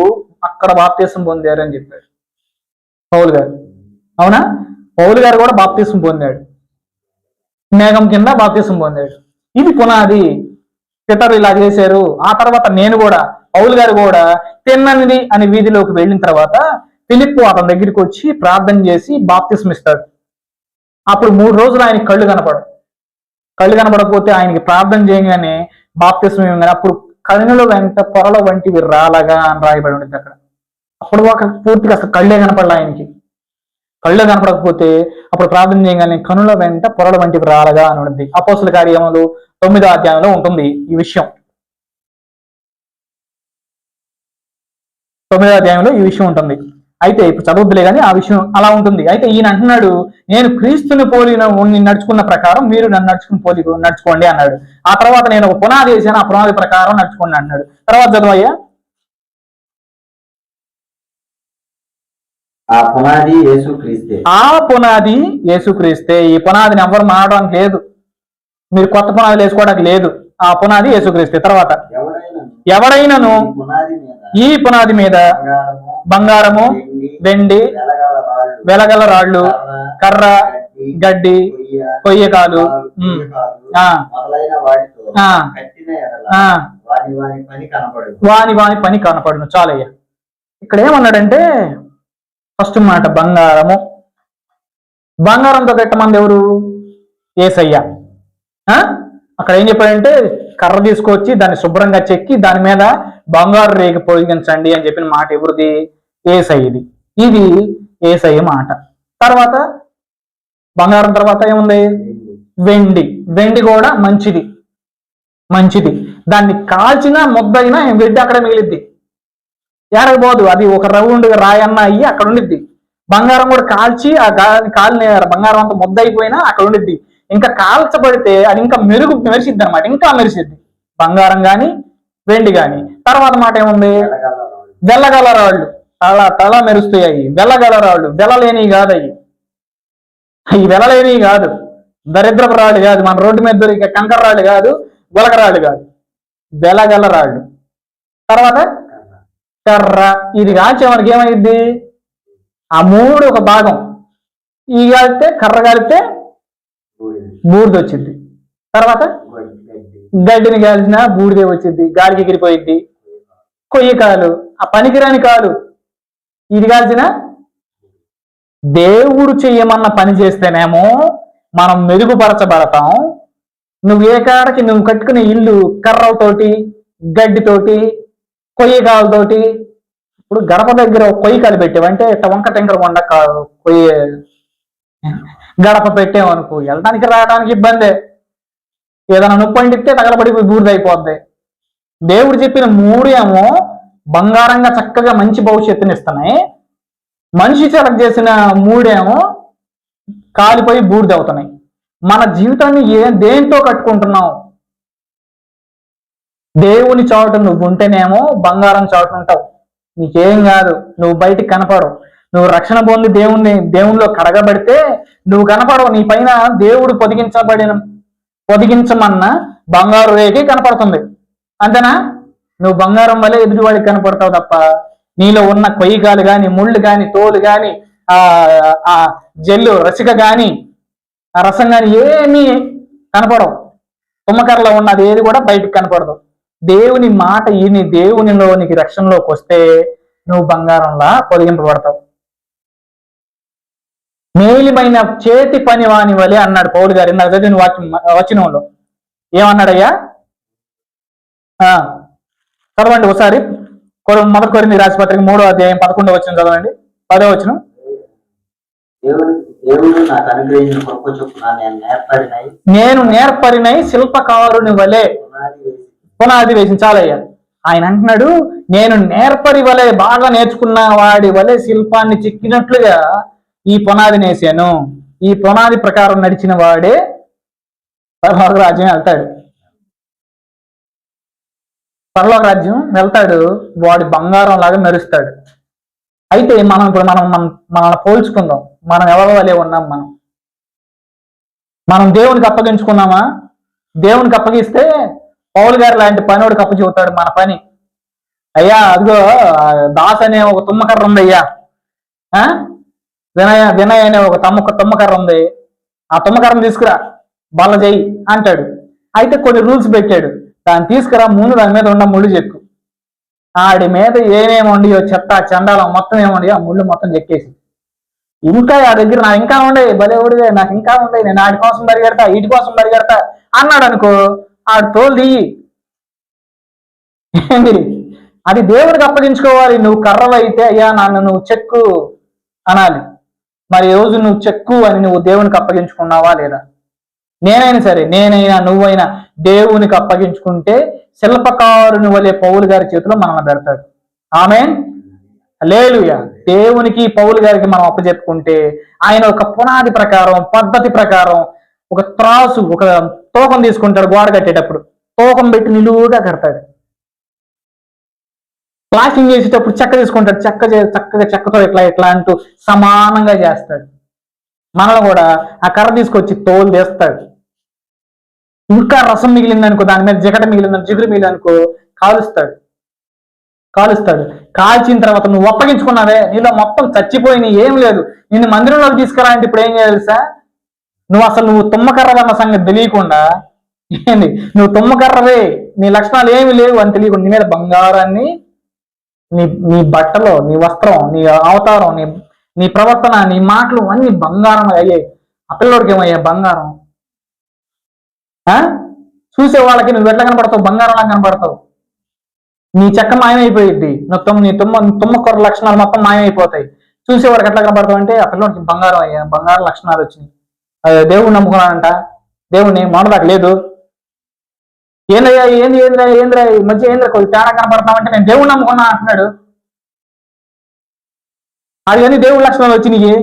అక్కడ బాప్తీసం పొందారు అని చెప్పాడు పౌలు గారు. అవునా? పౌలు గారు కూడా బాప్తీసం పొందాడు, మేఘం కింద బాప్తీసం పొందాడు. ఇది పునాది. పితరులు ఇలా చేశారు. ఆ తర్వాత నేను కూడా, పౌలు గారు కూడా తిన్ననిది అని వీధిలోకి వెళ్ళిన తర్వాత ఫిలిప్పు అతని దగ్గరికి వచ్చి ప్రార్థన చేసి బాప్తీసం ఇస్తాడు. అప్పుడు 3 రోజులు ఆయనకి కళ్ళు కనపడకపోతే ఆయనకి ప్రార్థన చేయగానే బాప్తీసం ఇవ్వగానే అప్పుడు కళ్ళుల వెంట పొరల వంటివి రాలగా అని రాయబడి ఉంటుంది అక్కడ. అప్పుడు ఒక పూర్తిగా అసలు కళ్ళే కనపడాలి ఆయనకి. కళ్ళు కనపడకపోతే అప్పుడు ప్రార్థన చేయగానే కనుల వెంట పొరల వంటివి రాలగా అని ఉంటుంది. అపోస్తుల కార్యములు 9వ అధ్యాయంలో ఉంటుంది ఈ విషయం. 9వ అధ్యాయంలో ఈ విషయం ఉంటుంది. అయితే ఇప్పుడు చదవద్దులే కానీ ఆ విషయం అలా ఉంటుంది. అయితే ఈయన అంటున్నాడు, నేను క్రీస్తుని పోలి నడుచుకున్న ప్రకారం మీరు నన్ను నడుచుకోండి అన్నాడు. ఆ తర్వాత నేను ఒక పునాది వేసాను, ఆ పునాది ప్రకారం నడుచుకోండి అన్నాడు. తర్వాత చదవయ్యా. ఆ పునాది యేసుక్రీస్తే. ఈ పునాదిని ఎవరు మారడానికి లేదు, మీరు కొత్త పునాదులు వేసుకోవడానికి లేదు. ఆ పునాది యేసుక్రీస్తే. తర్వాత ఎవడైనను ఈ పునాది మీద బంగారము, వెండి, వెలగల రాళ్ళు, కర్ర, గడ్డి, కొయ్యకాలు వాని పని కనపడును. చాలయ్యా. ఇక్కడ ఏమన్నాడంటే ఫస్ట్ మాట బంగారము. బంగారంతో కట్టమంది ఎవరు? యేసయ్య. అక్కడ ఏం చెప్పాడంటే కర్ర తీసుకొచ్చి దాన్ని శుభ్రంగా చెక్కి దాని మీద బంగారు రేగ పొడిగించండి అని చెప్పిన మాట ఎవరిది? యేసయ్యది. ఇది యేసయ్య మాట. తర్వాత బంగారం తర్వాత ఏముంది? వెండి కూడా మంచిది. దాన్ని కాల్చిన ముద్దయినా వెండి అక్కడ మిగిలిద్ది, ఏడకపోదు. అది ఒక రౌండ్ రాయన్న అయ్యి అక్కడ ఉండిద్ది. బంగారం కూడా కాల్చి ఆ కాలిన బంగారం అంతా ముద్ద అయిపోయినా అక్కడ ఉండిద్ది. ఇంకా కాల్చబడితే అది ఇంకా మెరిసిద్ది అనమాట, ఇంకా మెరిసిద్ది బంగారం గాని వెండి గాని. తర్వాత మాట ఏముంది? వెల్లగల రాళ్ళు. తల మెరుస్తాయి. వెల్లగల రాళ్ళు. వెలలేనివి కాదు అవి వెలలేనివి కాదు, దరిద్రపు రాళ్ళు కాదు, మన రోడ్డు మీద దొరికే కంకర రాళ్ళు కాదు, గులకరాళ్ళు కాదు, వెలగల రాళ్ళు. తర్వాత కర్ర. ఇది కాల్చే మనకి ఏమైంది? ఆ 3 ఒక భాగం. ఈ కాలితే కర్ర కాలితే బూడిద వచ్చింది. తర్వాత గడ్డిని కాల్చిన బూడిదే వచ్చింది, గాలికి ఎగిరిపోయింది. కొయ్యి కాలు, ఆ పనికిరాని కాలు. ఇది కాల్చిన దేవుడు చెయ్యమన్న పని చేస్తేనేమో మనం మెరుగుపరచబడతాం. నువ్వు ఏ కాడకి నువ్వు కట్టుకునే ఇల్లు కర్రలతోటి, గడ్డితోటి, కొయ్యి కాలుతోటి. ఇప్పుడు గడప దగ్గర కొయ్యి కాలు పెట్టావంటే వంక టెంకర కొండ కొయ్యి గడప పెట్టామనుకో వెళ్ళడానికి రావడానికి ఇబ్బందే. ఏదైనా నొప్పి అంటిస్తే తగలబడిపోయి బూడిదైపోద్ది. దేవుడు చెప్పిన 3 ఏమో బంగారంగా చక్కగా మంచి భవిష్యత్తుని ఇస్తున్నాయి. మనిషి సెలెక్ట్ చేసిన 3 ఏమో కాలిపోయి బూడిదవుతున్నాయి. మన జీవితాన్ని దేంతో కట్టుకుంటున్నావు? దేవుని చాటు నువ్వు ఉంటేనేమో బంగారం చాటు ఉంటావు, నీకేం కాదు, నువ్వు బయటికి కనపడవు. నువ్వు రక్షణ పొంది దేవునిలో కడగబడితే నువ్వు కనపడవు. నీ పైన దేవుడు పొదిగించమన్న బంగారు రేఖే కనపడుతుంది, అంతేనా? నువ్వు బంగారం వల్లే ఎదుటివాడికి కనపడతావు తప్ప నీలో ఉన్న కొయ్యికాలు గాని, ముళ్ళు గాని, తోలు గాని, ఆ జల్లు రసిక గాని, ఆ రసం గాని ఏమీ కనపడవు. తుమ్మకర్రలో ఉన్నది ఏది కూడా బయటికి కనపడదు. దేవుని మాట ఈని దేవునిలోనికి రక్షణలోకి వస్తే నువ్వు బంగారంలా పొదిగింపబడతావు. మేలిమైన చేతి పని వాని వలె అన్నాడు పౌలు గారు. ఇందాక చదివిన వచనంలో ఏమన్నాడయ్యా? ఆ, చదవండి ఒకసారి. మొదటి కొరింథీ రాసిన పత్రిక 3వ అధ్యాయం 11వ వచనం చదవండి. 10వ వచనం. దేవుడు నాకు అనుగ్రహించిన కృప చొప్పున నేను నేర్పరినై శిల్పకారుని వలె పునాది వేసిన. చాలయ్యా, ఆయన అంటున్నాడు, నేను నేర్పరి వలె, బాగా నేర్చుకున్న వాడి వలె శిల్పాన్ని చెక్కినట్లుగా ఈ పునాది నేసాను. ఈ పునాది ప్రకారం నడిచిన వాడే పరలోక రాజ్యం వెళ్తాడు. పరలోక రాజ్యం వెళ్తాడు. వాడి బంగారం లాగా మెరుస్తాడు. అయితే మనం ఇప్పుడు మనల్ని పోల్చుకుందాం. మనం ఎవరి వలె ఉన్నాం? మనం దేవునికి అప్పగించుకున్నామా? దేవునికి అప్పగిస్తే పౌలు గారు లాంటి పనివాడికి అప్పు చెబుతాడు మన పని. అయ్యా, అదిగో దాస్ అనే ఒక తుమ్మకర్ర ఉంది అయ్యా, వినయ్ అనే ఒక తుమ్మకర్ర ఉంది, ఆ తుమ్మకర్రను తీసుకురా, బల్ల చెయ్యి అంటాడు. అయితే కొన్ని రూల్స్ పెట్టాడు. దాన్ని తీసుకురా, ముందు దాని మీద ఉన్న ముళ్ళు చెక్కు. ఆడి మీద ఏమేమి ఉండియో చెత్త చండాలం మొత్తం ఏముండియో ఆ ముళ్ళు మొత్తం చెక్కేసి, ఇంకా ఆ దగ్గర నాకు ఇంకా ఉండే బలేవుడివే, నాకు ఇంకా ఉండే, నేను ఆడి కోసం పరిగెడతా, వీటి కోసం పరిగెడతా అన్నాడు అనుకో, ఆడు తోలు దియ్యి. ఏంది అది? దేవుడికి అప్పగించుకోవాలి. నువ్వు కర్రవైతే అయ్యా నన్ను నువ్వు చెక్కు అనాలి. మరి ఈ రోజు నువ్వు చెక్కు అని నువ్వు దేవునికి అప్పగించుకున్నావా లేదా? నేనైనా సరే, నేనైనా నువ్వైనా దేవునికి అప్పగించుకుంటే శిల్పకారుని వలె పౌలు గారి చేతిలో మనల్ని పెడతాడు. ఆమేన్, హల్లెలూయా. దేవునికి పౌలు గారికి మనం అప్పచెప్పుకుంటే ఆయన ఒక పునాది ప్రకారం, పద్ధతి ప్రకారం ఒక త్రాసు, ఒక తూకం తీసుకుంటాడు. గోడ కట్టేటప్పుడు తూకం పెట్టి నిలువుగా కడతాడు. ప్లాస్టింగ్ చేసేటప్పుడు చెక్క తీసుకుంటాడు. చక్కగా చెక్కతో ఇట్లా అంటూ సమానంగా చేస్తాడు. మనల్ని కూడా ఆ కర్ర తీసుకొచ్చి తోలు తీస్తాడు. ఇంకా రసం మిగిలిందనుకో, దాని మీద జిగురు మిగిలిందనుకో కాలుస్తాడు. కాల్చిన తర్వాత నువ్వు అప్పగించుకున్నావే, నీలో మొత్తం చచ్చిపోయి ఏం లేదు, నిన్ను మందిరంలోకి తీసుకురా అంటే ఇప్పుడు ఏం చేయాలి సార్? నువ్వు తుమ్మకర్రవన్న సంగతి తెలియకుండా, ఏంది నువ్వు తుమ్మకర్రవే, నీ లక్షణాలు ఏమి లేవు అని తెలియకుండా నీ మీద బంగారాన్ని, నీ బట్టలో, నీ వస్త్రం, నీ అవతారం, నీ ప్రవర్తన, నీ మాటలు అన్ని బంగారం అయ్యాయి. ఆ పిల్లోడికి ఏమయ్యా బంగారం? చూసే వాళ్ళకి నువ్వు ఎట్లా కనపడతావు? బంగారంలా కనపడతావు. నీ చెక్క మాయమైపోయిద్ది. నీ తుమ్మకొర్ర లక్షణాలు మొత్తం మాయమైపోతాయి. చూసేవాడికి ఎట్లా కనపడతావు అంటే ఆ పిల్లోడికి బంగారం అయ్యా, బంగారం లక్షణాలు వచ్చినాయి, దేవుడు నమ్ముకున్నాడంట, దేవుడిని మొదదాకా లేదు. ఏంద్రయ్యా ఏంద్రా ఈ మధ్య కొద్ది తేడా కనపడతామంటే నేను దేవుడు నమ్ముకున్నా అంటున్నాడు. అది కానీ దేవుడి లక్షణాలు వచ్చినాయి.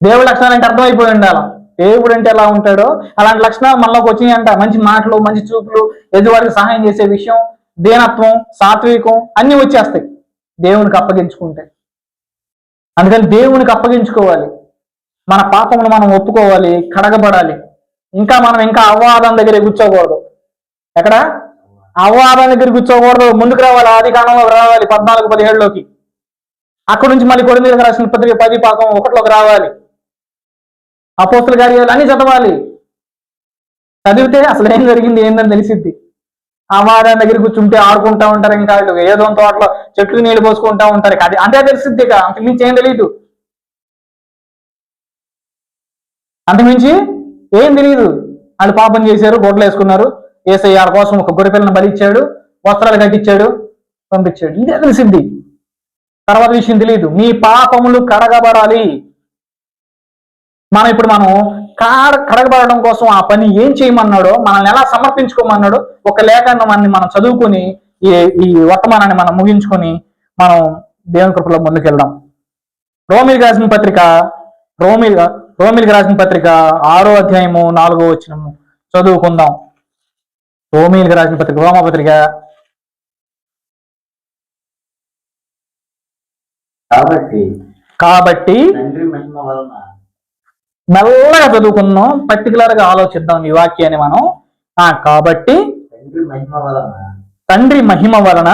దేవుడి లక్షణాలు అంటే అర్థమైపోయి ఉండాలి. దేవుడు అంటే ఎలా ఉంటాడో అలాంటి లక్షణాలు మనలోకి వచ్చినాయంట. మంచి మాటలు, మంచి చూపులు, ఎదుటివాడికి సహాయం చేసే విషయం, దీనత్వం, సాత్వికం అన్ని వచ్చేస్తాయి దేవునికి అప్పగించుకుంటే. అందుకని దేవునికి అప్పగించుకోవాలి. మన పాపమును మనం ఒప్పుకోవాలి, కడగబడాలి. ఇంకా అవ్వాదం దగ్గర కూర్చోకూడదు. ఎక్కడ? అవ్వాదం దగ్గర కూర్చోకూడదు. ముందుకు రావాలి, ఆది కాలంలో రావాలి 14-17లోకి. అక్కడి నుంచి మళ్ళీ కొరింథీయులకు రాసిన పత్రిక 10:1లోకి రావాలి. అపోస్తుల కార్యాలు అన్ని చదవాలి. చదివితే అసలు ఏం జరిగింది ఏందని తెలిసిద్ది. అవ్వాదం దగ్గర కూర్చుంటే ఆడుకుంటా ఉంటారు, ఇంకా ఏదో తోటలో చెట్లు నీళ్ళు పోసుకుంటా ఉంటారు. అది అంతే తెలిసిద్ది. ఇక అంతకుమించి ఏం తెలియదు. అంతకుమించి ఏం తెలియదు. వాళ్ళు పాపం చేశారు, గొడ్లు వేసుకున్నారు, యేసయ్య వాళ్ళ కోసం ఒక గొర్రె పిల్లని బలిచ్చాడు, వస్త్రాలు కట్టించాడు, పంపించాడు. ఇదే తెలిసిద్ది. తర్వాత విషయం తెలియదు. మీ పాపములు కడగబడాలి. మనం కడగబడడం కోసం ఆ పని ఏం చేయమన్నాడో, మనల్ని ఎలా సమర్పించుకోమన్నాడో ఒక లేఖనాన్ని మనం చదువుకొని ఈ వర్తమానాన్ని మనం ముగించుకొని మనం దేవుని కృపలో ముందుకెళ్దాం. రోమిలికి రాసిన పత్రిక 6వ అధ్యాయము 4వ వచనము చదువుకుందాం. రోమిలికి రాసిన పత్రిక, రోమపత్రిక. కాబట్టి మెల్లగా చదువుకుందాం, పర్టికులర్ గా ఆలోచిద్దాం ఈ వాక్యాన్ని మనం. కాబట్టి తండ్రి మహిమ వలన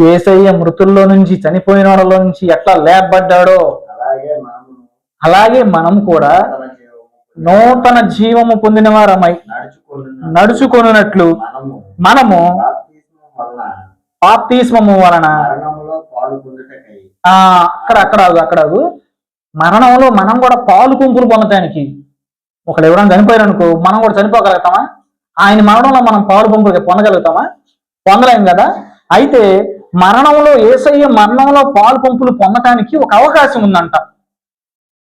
యేసయ్య మృతుల్లో నుంచి, చనిపోయిన వాళ్ళలో నుంచి ఎట్లా లేపబడ్డాడో అలాగే మనం కూడా నూతన జీవము పొందిన వారమై నడుచుకొనున్నట్లు మనము బాప్తిస్మము వలన అక్కడ మరణంలో మనం కూడా పాలు కుంపులు పొందటానికి ఒకళ్ళు ఎవరైనా చనిపోయారు అనుకో, మనం కూడా చనిపోగలుగుతామా? ఆయన మరణంలో మనం పాలు పంపులు పొందగలుగుతామా? పొందలేం కదా. అయితే మరణంలో, యేసయ్య మరణంలో పాలు పంపులు పొందటానికి ఒక అవకాశం ఉందంట.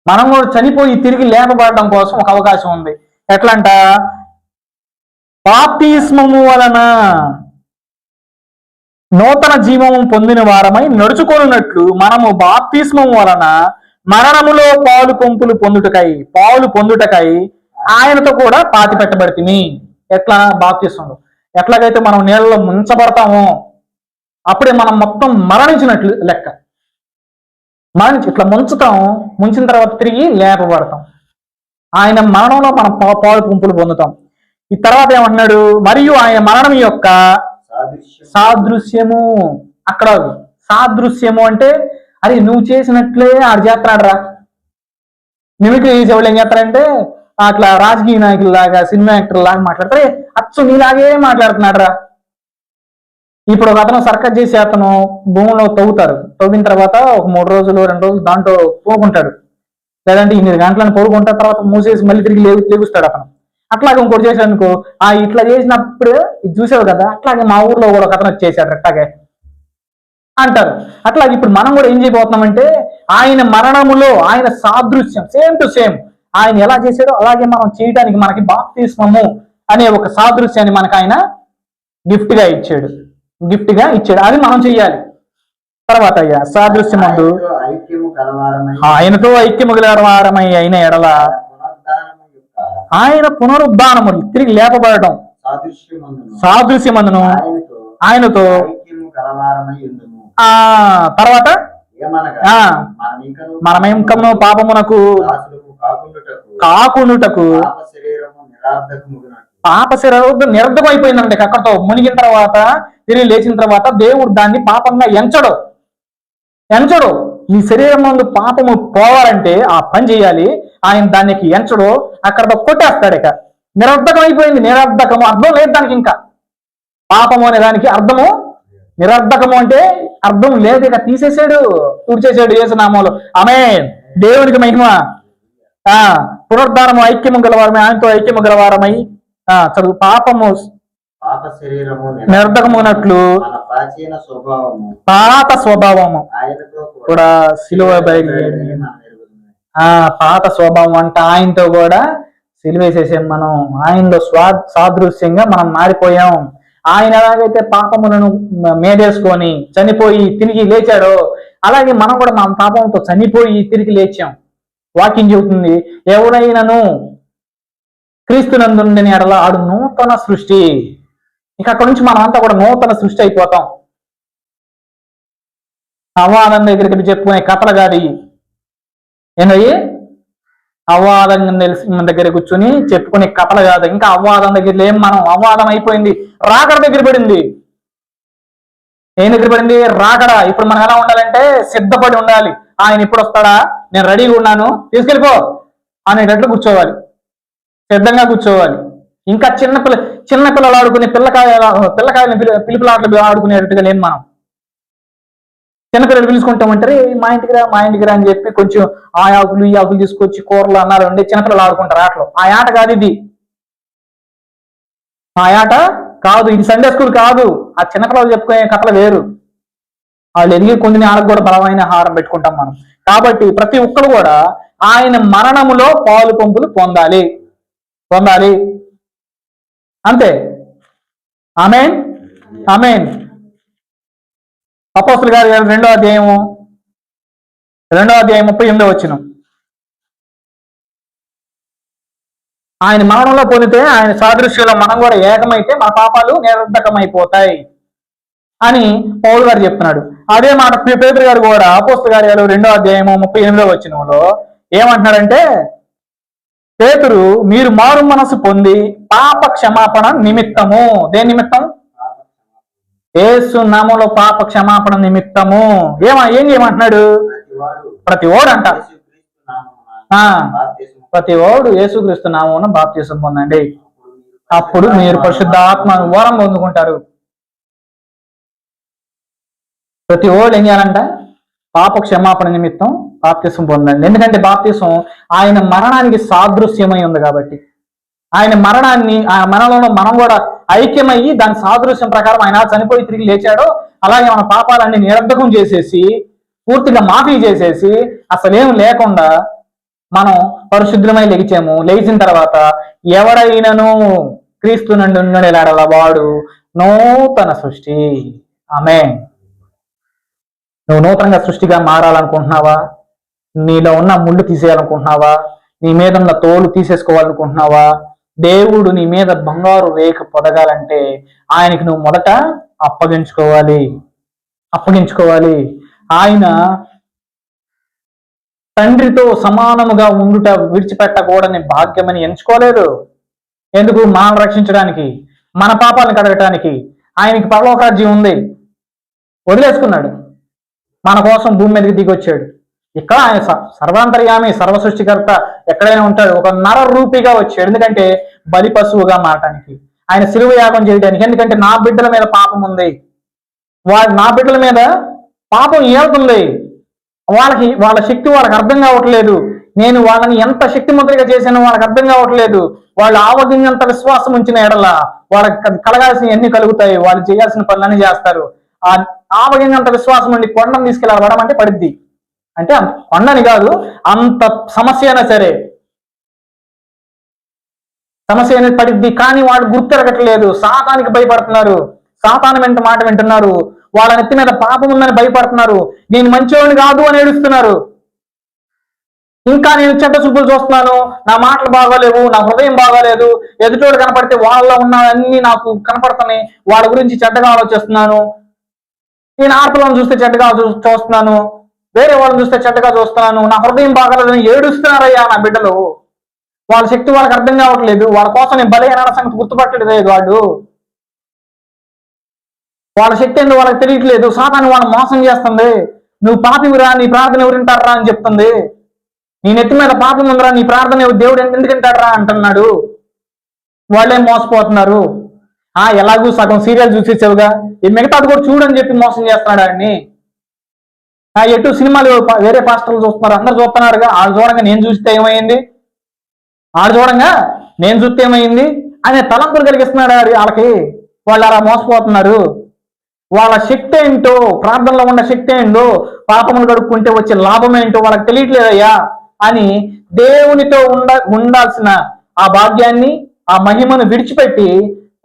మనం కూడా చనిపోయి తిరిగి లేపబడడం కోసం ఒక అవకాశం ఉంది. ఎట్లంట? బాప్తిస్మము వలన నూతన జీవము పొందిన వారమై నడుచుకొనున్నట్లు మనము బాప్తిస్మము వలన మరణములో పాలు పొందుటకై ఆయనతో కూడా పాతి పెట్టబడితిమి. ఎట్లా? బాప్తిస్మంలో ఎట్లాగైతే మనం నీళ్ళలో ముంచబడతామో అప్పుడే మనం మొత్తం మరణించినట్లు లెక్క. ఇట్లా ముంచిన తర్వాత తిరిగి లేపబడతాం. ఆయన మరణంలో మనం పాలు పంపులు పొందుతాం. ఈ తర్వాత ఏమంటున్నాడు? మరియు ఆయన మరణం యొక్క సాదృశ్యము. అక్కడ సాదృశ్యము అంటే అరే నువ్వు చేసినట్లే ఆడు చేస్తున్నాడు రా. మిమిక్రీ చేసేవాళ్ళు ఏం చేస్తారంటే అట్లా రాజకీయ నాయకుల్లాగా, సినిమా యాక్టర్ లాగా మాట్లాడతారు. అచ్చు నీలాగే మాట్లాడుతున్నాడు రా. ఇప్పుడు ఒక అతను సర్కస్ చేసి అతను భూమిలో తవ్విన తర్వాత ఒక 3 రోజులు 2 రోజులు దాంట్లో పోగుంటాడు, లేదంటే 8 గంటలను పడుకుంటాడు, తర్వాత మూసేసి మళ్ళీ తిరిగి లేగుస్తాడు అతను. అట్లాగే ఇంకోటి చేశాడు అనుకో, ఇట్లా చేసినప్పుడు ఇది చూసావు కదా, అట్లాగే మా ఊర్లో కూడా ఒక అతను వచ్చేసాడు అట్లాగే అంటారు. అట్లాగే ఇప్పుడు మనం కూడా ఏం చేయబోతున్నామంటే ఆయన మరణములో ఆయన సాదృశ్యం, సేమ్ టు సేమ్ ఆయన ఎలా చేశాడో అలాగే మనం చేయడానికి మనకి బాప్తిస్మము అనే ఒక సాదృశ్యాన్ని మనకు ఆయన గిఫ్ట్ గా ఇచ్చాడు. అది మనం చెయ్యాలి. తర్వాత అయ్యా సాదృశ్యమందు ఆయనతో ఐక్యము గలవారమై అయిన ఎడల ఆయన పునరుద్ధానము తిరిగి లేపబడటం సాదృశ్యమందును ఆయనతో తర్వాత మనమేంకము పాపమునకు కాకుండుటకు పాప శరీరం నిరర్ధకం అయిపోయిందండి. అక్కడతో మునిగిన తర్వాత తిరిగి లేచిన తర్వాత దేవుడు దాన్ని పాపంగా ఎంచడు. నీ శరీరం ముందు పాపము పోవాలంటే ఆ పని చేయాలి. ఆయన దానికి ఎంచడు, అక్కడతో కొట్టేస్తాడు. ఇక నిరర్ధకం అయిపోయింది. నిరర్ధకము అర్థం లేదు దానికి. ఇంకా పాపము అనే దానికి అర్థము నిరర్ధకము అంటే అర్థం లేదు. ఇక తీసేసాడు, తుడిచేసాడు యేసునామములో. ఆమేన్. దేవునికి మహిమ. పునరుద్ధానము ఐక్యము గలవారమై ఆయనతో ఐక్యము గలవారమై చదువు పాపము నిరర్ధకమునట్లు పాత స్వభావము కూడా సిలువ పాత స్వభావం అంటే ఆయనతో కూడా సిలువేసేసాం. మనం ఆయనలో సాదృశ్యంగా మనం మారిపోయాం. ఆయన ఎలాగైతే పాపములను మేదేసుకొని చనిపోయి తిరిగి లేచాడో అలాగే మనం కూడా మన పాపంతో చనిపోయి తిరిగి లేచాం. వాక్యం చెబుతుంది, ఎవరైనాను క్రీస్తునందుండని ఎడల ఆడు నూతన సృష్టి. ఇక అక్కడి నుంచి మనం అంతా కూడా నూతన సృష్టి అయిపోతాం. అవ్వాదం దగ్గరికి చెప్పుకునే కథలు కాదు ఏంటయ్యి. అవ్వాదం దగ్గర కూర్చుని చెప్పుకునే కథలు కాదు. ఇంకా అవ్వాదం దగ్గర లేం మనం. అవ్వాదం అయిపోయింది, రాకడ దగ్గర పడింది. ఏం దగ్గర పడింది? రాకడ. ఇప్పుడు మనం ఎలా ఉండాలంటే సిద్ధపడి ఉండాలి. ఆయన ఇప్పుడు వస్తాడా, నేను రెడీగా ఉన్నాను, తీసుకెళ్ళిపో అనేటట్లు కూర్చోవాలి, సిద్ధంగా కూర్చోవాలి. ఇంకా చిన్నపిల్లలు ఆడుకునే పిల్లకాయలను పిలుపులాటలు ఆడుకునేటట్టుగా లేని మనం. చిన్నపిల్లలు పిలుచుకుంటామంటారు, మా ఇంటికి రా అని చెప్పి కొంచెం ఆ ఆకులు ఈ ఆకులు తీసుకొచ్చి కూరలు అన్నారు అండి. చిన్నపిల్లలు ఆడుకుంటారు ఆటలు. ఆ ఆట కాదు ఇది. ఆ ఆట కాదు ఇది. సండే స్కూల్ కాదు. ఆ చిన్నపిల్లలు చెప్పుకునే కథలు వేరు. వాళ్ళు ఎదిగి కొన్ని వాళ్ళకు కూడా బలమైన ఆహారం పెట్టుకుంటాం మనం. కాబట్టి ప్రతి ఒక్కరు కూడా ఆయన మరణములో పాలు పంపులు పొందాలి. అంతే. ఆమేన్. అపోస్తలుల కార్యాలు 2వ అధ్యాయము 38వ వచనం. ఆయన మరణంలో పొందితే ఆయన సాదృశ్యంలో మనం కూడా ఏకమైతే మన పాపాలు నిరర్ధకమైపోతాయి అని పౌలు గారు చెప్తున్నాడు. అదే మాట పేతురు గారు కూడా అపోస్తలుల కార్యాలు 2వ అధ్యాయము 38వ వచనంలో ఏమంటున్నాడంటే, పేతురు మీరు మారు మనసు పొంది పాప క్షమాపణ నిమిత్తము. దేని నిమిత్తం? యేసు నామములో పాప క్షమాపణ నిమిత్తము. ఏం చేయమంటున్నాడు? ప్రతి ఓడు అంట, ప్రతి ఓడు యేసుక్రీస్తు నామమున బాప్తిసం పొందండి, అప్పుడు మీరు పరిశుద్ధ ఆత్మ వరం పొందుకుంటారు. ప్రతి ఓడు ఏం చేయాలంట? పాప క్షమాపణ నిమిత్తం బాప్తిసం పొందండి. ఎందుకంటే బాప్తిసం ఆయన మరణానికి సాదృశ్యమై ఉంది కాబట్టి, ఆయన మరణాన్ని ఆ మరణంలో మనం కూడా ఐక్యమయ్యి దాని సాదృశ్యం ప్రకారం ఆయన చనిపోయి తిరిగి లేచాడో అలాగే మన పాపాలన్నీ నిరర్ధకం చేసేసి పూర్తిగా మాఫీ చేసేసి అసలేం లేకుండా మనం పరిశుద్ధమై లెగిచాము. లేచిన తర్వాత ఎవడైనను క్రీస్తు నుండి ఉండేలాడల వాడు నూతన సృష్టి. ఆమేన్. నువ్వు నూతనంగా సృష్టిగా మారాలనుకుంటున్నావా? నీలో ఉన్న ముళ్ళు తీసేయాలనుకుంటున్నావా? నీ మీద ఉన్న తోలు తీసేసుకోవాలనుకుంటున్నావా? దేవుడు నీ మీద బంగారు రేఖ పొదగాలంటే ఆయనకి నువ్వు మొదట అప్పగించుకోవాలి. ఆయన తండ్రితో సమానముగా ఉండుట విడిచిపెట్టకూడని భాగ్యమని ఎంచుకోలేదు. ఎందుకు? మనల్ని రక్షించడానికి, మన పాపాలను కడగటానికి. ఆయనకి పరలోక రాజ్యం ఉంది, వదిలేసుకున్నాడు. మన కోసం భూమి మీదకి దిగొచ్చాడు. ఇక్కడ ఆయన సర్వాంతర్యామి, సర్వ సృష్టికర్త ఎక్కడైనా ఉంటాడు. ఒక నర రూపిగా వచ్చాడు. ఎందుకంటే బలి పశువుగా మారటానికి, ఆయన శిలువ యాగం చేయడానికి. ఎందుకంటే నా బిడ్డల మీద పాపం ఉంది, నా బిడ్డల మీద పాపం ఏముంది, వాళ్ళ శక్తి వాళ్ళకి అర్థం కావట్లేదు. నేను వాళ్ళని ఎంత శక్తిమంతుడిగా చేశానో వాళ్ళకి అర్థం కావట్లేదు. వాళ్ళు ఆవగింజంత విశ్వాసం ఉంచిన ఎడల వాళ్ళకి కలగాల్సిన ఎన్ని కలుగుతాయి, వాళ్ళు చేయాల్సిన పనులన్నీ చేస్తారు. ఆ ఆవగింజంత విశ్వాసం ఉండి కొండను తీసుకెళ్ళి పడమంటే పడిద్ది. అంటే కొండని కాదు, అంత సమస్య అయినా సరే సమస్య అనేది పడిద్ది. కానీ వాడు గుర్తెరగట్లేదు, సాతానికి భయపడుతున్నారు, సాతాను వెంట మాట వింటున్నారు, వాళ్ళ నెత్తి మీద పాపం ఉందని భయపడుతున్నారు, నేను మంచివాడిని కాదు అని ఏడుస్తున్నారు. ఇంకా నేను చెడ్డ చూపులు చూస్తున్నాను, నా మాటలు బాగోలేవు, నా హృదయం బాగోలేదు, ఎదుటోడు కనపడితే వాళ్ళలో ఉన్న అన్ని నాకు కనపడుతున్నాయి, వాళ్ళ గురించి చెడ్డగా ఆలోచిస్తున్నాను, నేను ఆర్పులను చూస్తే చెడ్డగా చూస్తున్నాను, వేరే వాళ్ళని చూస్తే చెడ్డగా చూస్తున్నాను, నా హృదయం బాగోలేదని ఏడుస్తున్నారయ్యా నా బిడ్డలు. వాళ్ళ శక్తి వాళ్ళకి అర్థం కావట్లేదు, వాళ్ళ కోసం నేను బలి అయిన సంగతి గుర్తుపట్టలేదు వాళ్ళు. వాళ్ళ శక్తి ఏందో వాళ్ళకి తెలియట్లేదు. సాతాను వాళ్ళని మోసం చేస్తుంది. నువ్వు పాపివిరా, నీ ప్రార్థన ఎవరు వింటారా అని చెప్తుంది. నీ నెత్తి మీద పాపం ఉందిరా, నీ ప్రార్థన దేవుడు ఎందుకు వింటాడరా అంటున్నాడు. వాళ్ళేం మోసపోతున్నారు. ఎలాగూ సగం సీరియల్ చూసేసావుగా, మిగతాది కూడా చూడని చెప్పి మోసం చేస్తున్నాడు ఆయన్ని. ఎటు సినిమాలు వేరే పాస్టర్లు చూస్తున్నారు, అందరు చూస్తున్నారుగా, వాళ్ళు చూడంగా నేను చూస్తే ఏమైంది, వాళ్ళు చూడంగా నేను చూస్తే ఏమైంది అనే తలంపులు కలిగిస్తున్నాడు వాళ్ళకి. వాళ్ళు అలా మోసపోతున్నారు. వాళ్ళ శక్తి ఏంటో, ప్రార్థనలో ఉన్న శక్తి ఏంటో, పాపములు గడుపుకుంటే వచ్చే లాభం ఏంటో వాళ్ళకి తెలియట్లేదయ్యా అని దేవునితో ఉండాల్సిన ఆ భాగ్యాన్ని, ఆ మహిమను విడిచిపెట్టి,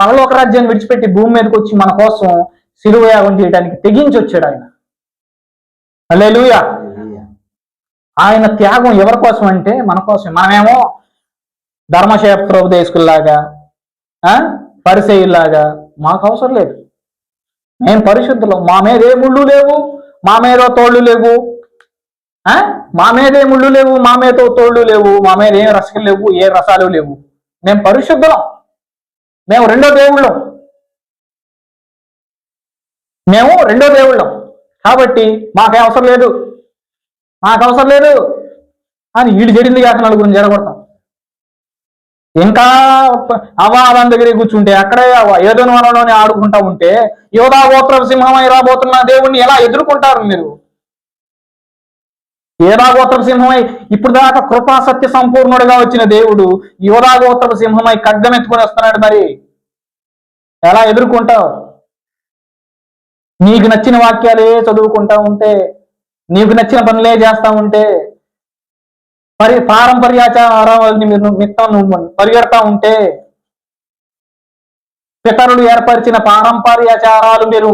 పరలోక రాజ్యాన్ని విడిచిపెట్టి భూమి మీదకి వచ్చి మన కోసం శిలువ యాగం చేయడానికి తెగించి వచ్చాడు ఆయన. హల్లెలూయా. ఆయన త్యాగం ఎవరి కోసం అంటే మన కోసం. మనమేమో ధర్మశాస్త్రోపదేశకుల్లాగా, పరిసయ్యుల్లాగా మాకు అవసరం లేదు, మేము పరిశుద్ధులం, మా మీద ఏ ముళ్ళు లేవు, మా మీద తోళ్ళు లేవు, మా మీద ఏ ముళ్ళు లేవు, మా మీద తోళ్ళు లేవు, మా మీద ఏం రసాలు లేవు, ఏ రసాలు లేవు, మేము పరిశుద్ధులం, మేము రెండో దేవుళ్ళం కాబట్టి మాకే అవసరం లేదు, మాకు అవసరం లేదు అని వీడు జడింది కాక నలుగురిని జరగొడతాం. ఇంకా అవాదం దగ్గర కూర్చుంటే అక్కడే ఏదో వనంలోనే ఆడుకుంటా ఉంటే యోధా గోత్ర సింహమై రాబోతున్న దేవుణ్ణి ఎలా ఎదుర్కొంటారు మీరు? యోధా గోత్ర సింహమై ఇప్పుడు దాకా కృపా సత్య సంపూర్ణుడిగా వచ్చిన దేవుడు యోధా గోత్ర సింహమై ఖడ్గం ఎత్తుకొని వస్తున్నాడు. మరి ఎలా ఎదుర్కొంటావు? నీకు నచ్చిన వాక్యాలే చదువుకుంటా ఉంటే, నీకు నచ్చిన పనులే చేస్తా ఉంటే, పారంపర్యాచారాలని మీరు మిత్తం పరిగెడతా ఉంటే, పితరులు ఏర్పరిచిన పారంపర్యాచారాలు మీరు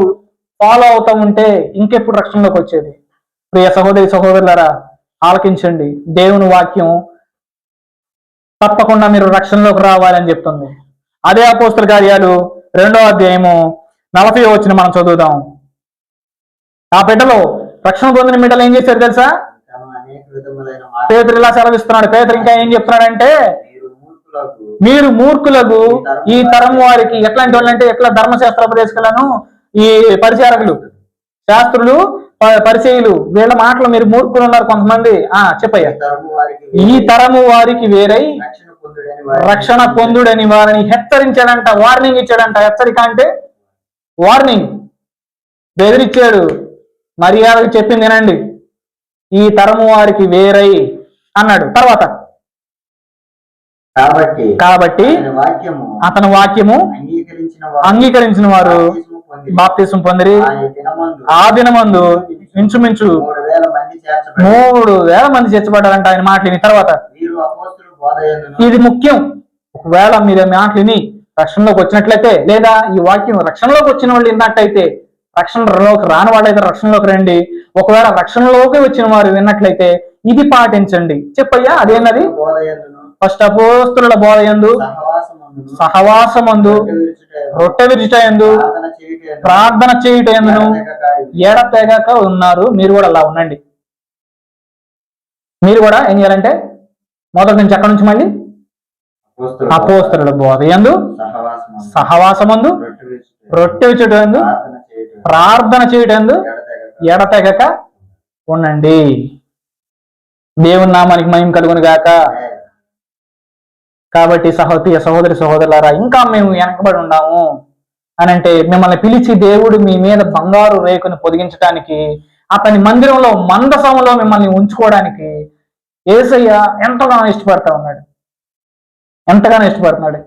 ఫాలో అవుతా ఉంటే ఇంకెప్పుడు రక్షణలోకి వచ్చేది? ప్రియ సహోదరి సహోదరులారా, ఆలకించండి. దేవుని వాక్యం తప్పకుండా మీరు రక్షణలోకి రావాలని చెప్తుంది. అదే అపోస్తల కార్యాలు 2వ అధ్యాయము 40వ వచనం మనం చదువుదాం. ఆ బిడ్డలో రక్షణ పొందిన బిడ్డలు ఏం చేశారు తెలుసా? పేతురు ఇలా సెలవిస్తున్నాడు. పేతురు ఇంకా ఏం చెప్తున్నాడంటే, మీరు మూర్ఖులకు, ఈ తరం వారికి, ఎట్లాంటి వాళ్ళంటే ఎట్లా ధర్మశాస్త్రోపదేశకులను, ఈ పరిచారకులు, శాస్త్రులు, పరిచయులు, వీళ్ళ మాటలు మీరు మూర్ఖులు ఉన్నారు కొంతమంది. చెప్పయ్యా. ఈ తరము వారికి వేరై రక్షణ పొందుడని వారిని హెచ్చరించాడంట, వార్నింగ్ ఇచ్చాడంట. హెచ్చరిక అంటే వార్నింగ్, బెదిరిచ్చాడు. మర్యాదకు చెప్పింది వినండి, ఈ తరము వారికి వేరై అన్నాడు. తర్వాత కాబట్టి అతని వాక్యము అంగీకరించిన వారు బాప్తిసం పొందిరి. ఆ దినమందు ఇంచుమించు 3,000 మంది చేర్చబడ్డారంట ఆయన మాటలిని. తర్వాత ఇది ముఖ్యం. ఒకవేళ మీరు మాటలిని రక్షణలోకి వచ్చినట్లయితే, లేదా ఈ వాక్యం రక్షణలోకి వచ్చిన వాళ్ళు విన్నట్లయితే, రక్షణలోకి రాని వాళ్ళైతే రక్షణలోకి రండి. ఒకవేళ రక్షణలోకి వచ్చిన వారు విన్నట్లయితే ఇది పాటించండి. చెప్పయ్యా అదేనది? ఫస్ట్ అపోస్తుల బోధ యందు, సహవాసమందు, రొట్టె విరుచుట యందు, ప్రార్థన చేయుట యందును ఎడతెగక ఉన్నారు. మీరు కూడా అలా ఉండండి. మీరు కూడా ఏం చేయాలంటే మొదటి నుంచి ఎక్కడి నుంచి మళ్ళీ అపోస్తుల బోధ యందు, సహవాసమందు, రొట్టె విరుచుట యందు, ప్రార్థన చేయుట యందు ఎడతెగక ఉండండి. దేవుని నామానికి మహిమ కలుగును గాక. కాబట్టి సహోదరి సహోదరులారా, ఇంకా మేము వెనకబడి ఉన్నాము అని అంటే, మిమ్మల్ని పిలిచి దేవుడు మీ మీద బంగారు రేకును పొదిగించడానికి, అతని మందిరంలో మందసంలో మిమ్మల్ని ఉంచుకోవడానికి యేసయ్య ఎంతగానో ఇష్టపడతా ఉన్నాడు. ఎంతగానో ఇష్టపడుతున్నాడు.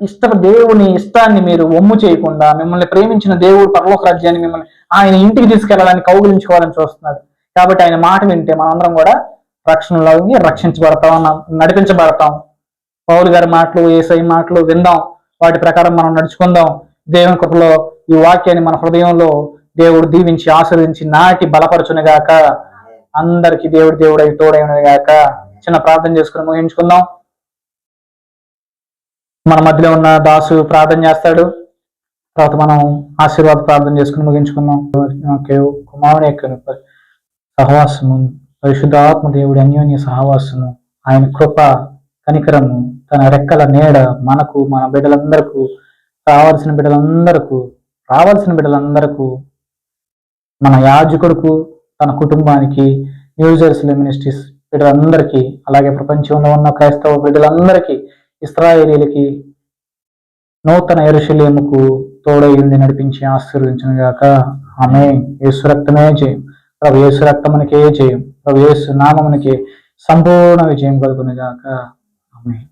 దేవుని ఇష్టాన్ని మీరు ఒమ్ము చేయకుండా, మిమ్మల్ని ప్రేమించిన దేవుడు పరలోక రాజ్యాన్ని మిమ్మల్ని ఆయన ఇంటికి తీసుకెళ్లాలని, కౌగిలించుకోవాలని చూస్తున్నాడు. కాబట్టి ఆయన మాట వింటే మనందరం కూడా రక్షణలో రక్షించబడతాం, నడిపించబడతాం. పౌలు గారి మాటలు, యేసయ్య మాటలు విందాం, వాటి ప్రకారం మనం నడుచుకుందాం. దేవుని కృపలో ఈ వాక్యాన్ని మన హృదయంలో దేవుడు దీవించి ఆశీర్వదించి నాటి బలపరచునుగాక. అందరికి దేవుడై తోడైనగాక. చిన్న ప్రార్థన చేసుకుని ముగించుకుందాం. మన మధ్యలో ఉన్న దాసు ప్రార్థన చేస్తాడు. తర్వాత మనం ఆశీర్వాద ప్రార్థన చేసుకుని ముగించుకుందాం. కుమారుని యొక్క సహవాసము, పరిశుద్ధాత్మ దేవుడి అన్యోన్య సహవాసము, ఆయన కృప, కనికరము, తన రెక్కల నీడ మనకు, మన బిడ్డలందరకు, రావాల్సిన బిడ్డలందరకు, మన యాజకుడుకు, తన కుటుంబానికి, న్యూ జెరూసలేం మినిస్ట్రీస్ బిడ్డలందరికీ, అలాగే ప్రపంచంలో ఉన్న క్రైస్తవ బిడ్డలందరికీ, ఇశ్రాయేలీలకి, నూతన యెరూషలేముకు తోడై ఉండి నడిపించి ఆశీర్వదించును గాక. ఆమేన్. యేసు రక్తమే జయం. ప్రభు యేసు రక్తమునికే జయం. ప్రభు యేసు నామమునికే సంపూర్ణ విజయం కలుగును గాక. ఆమేన్.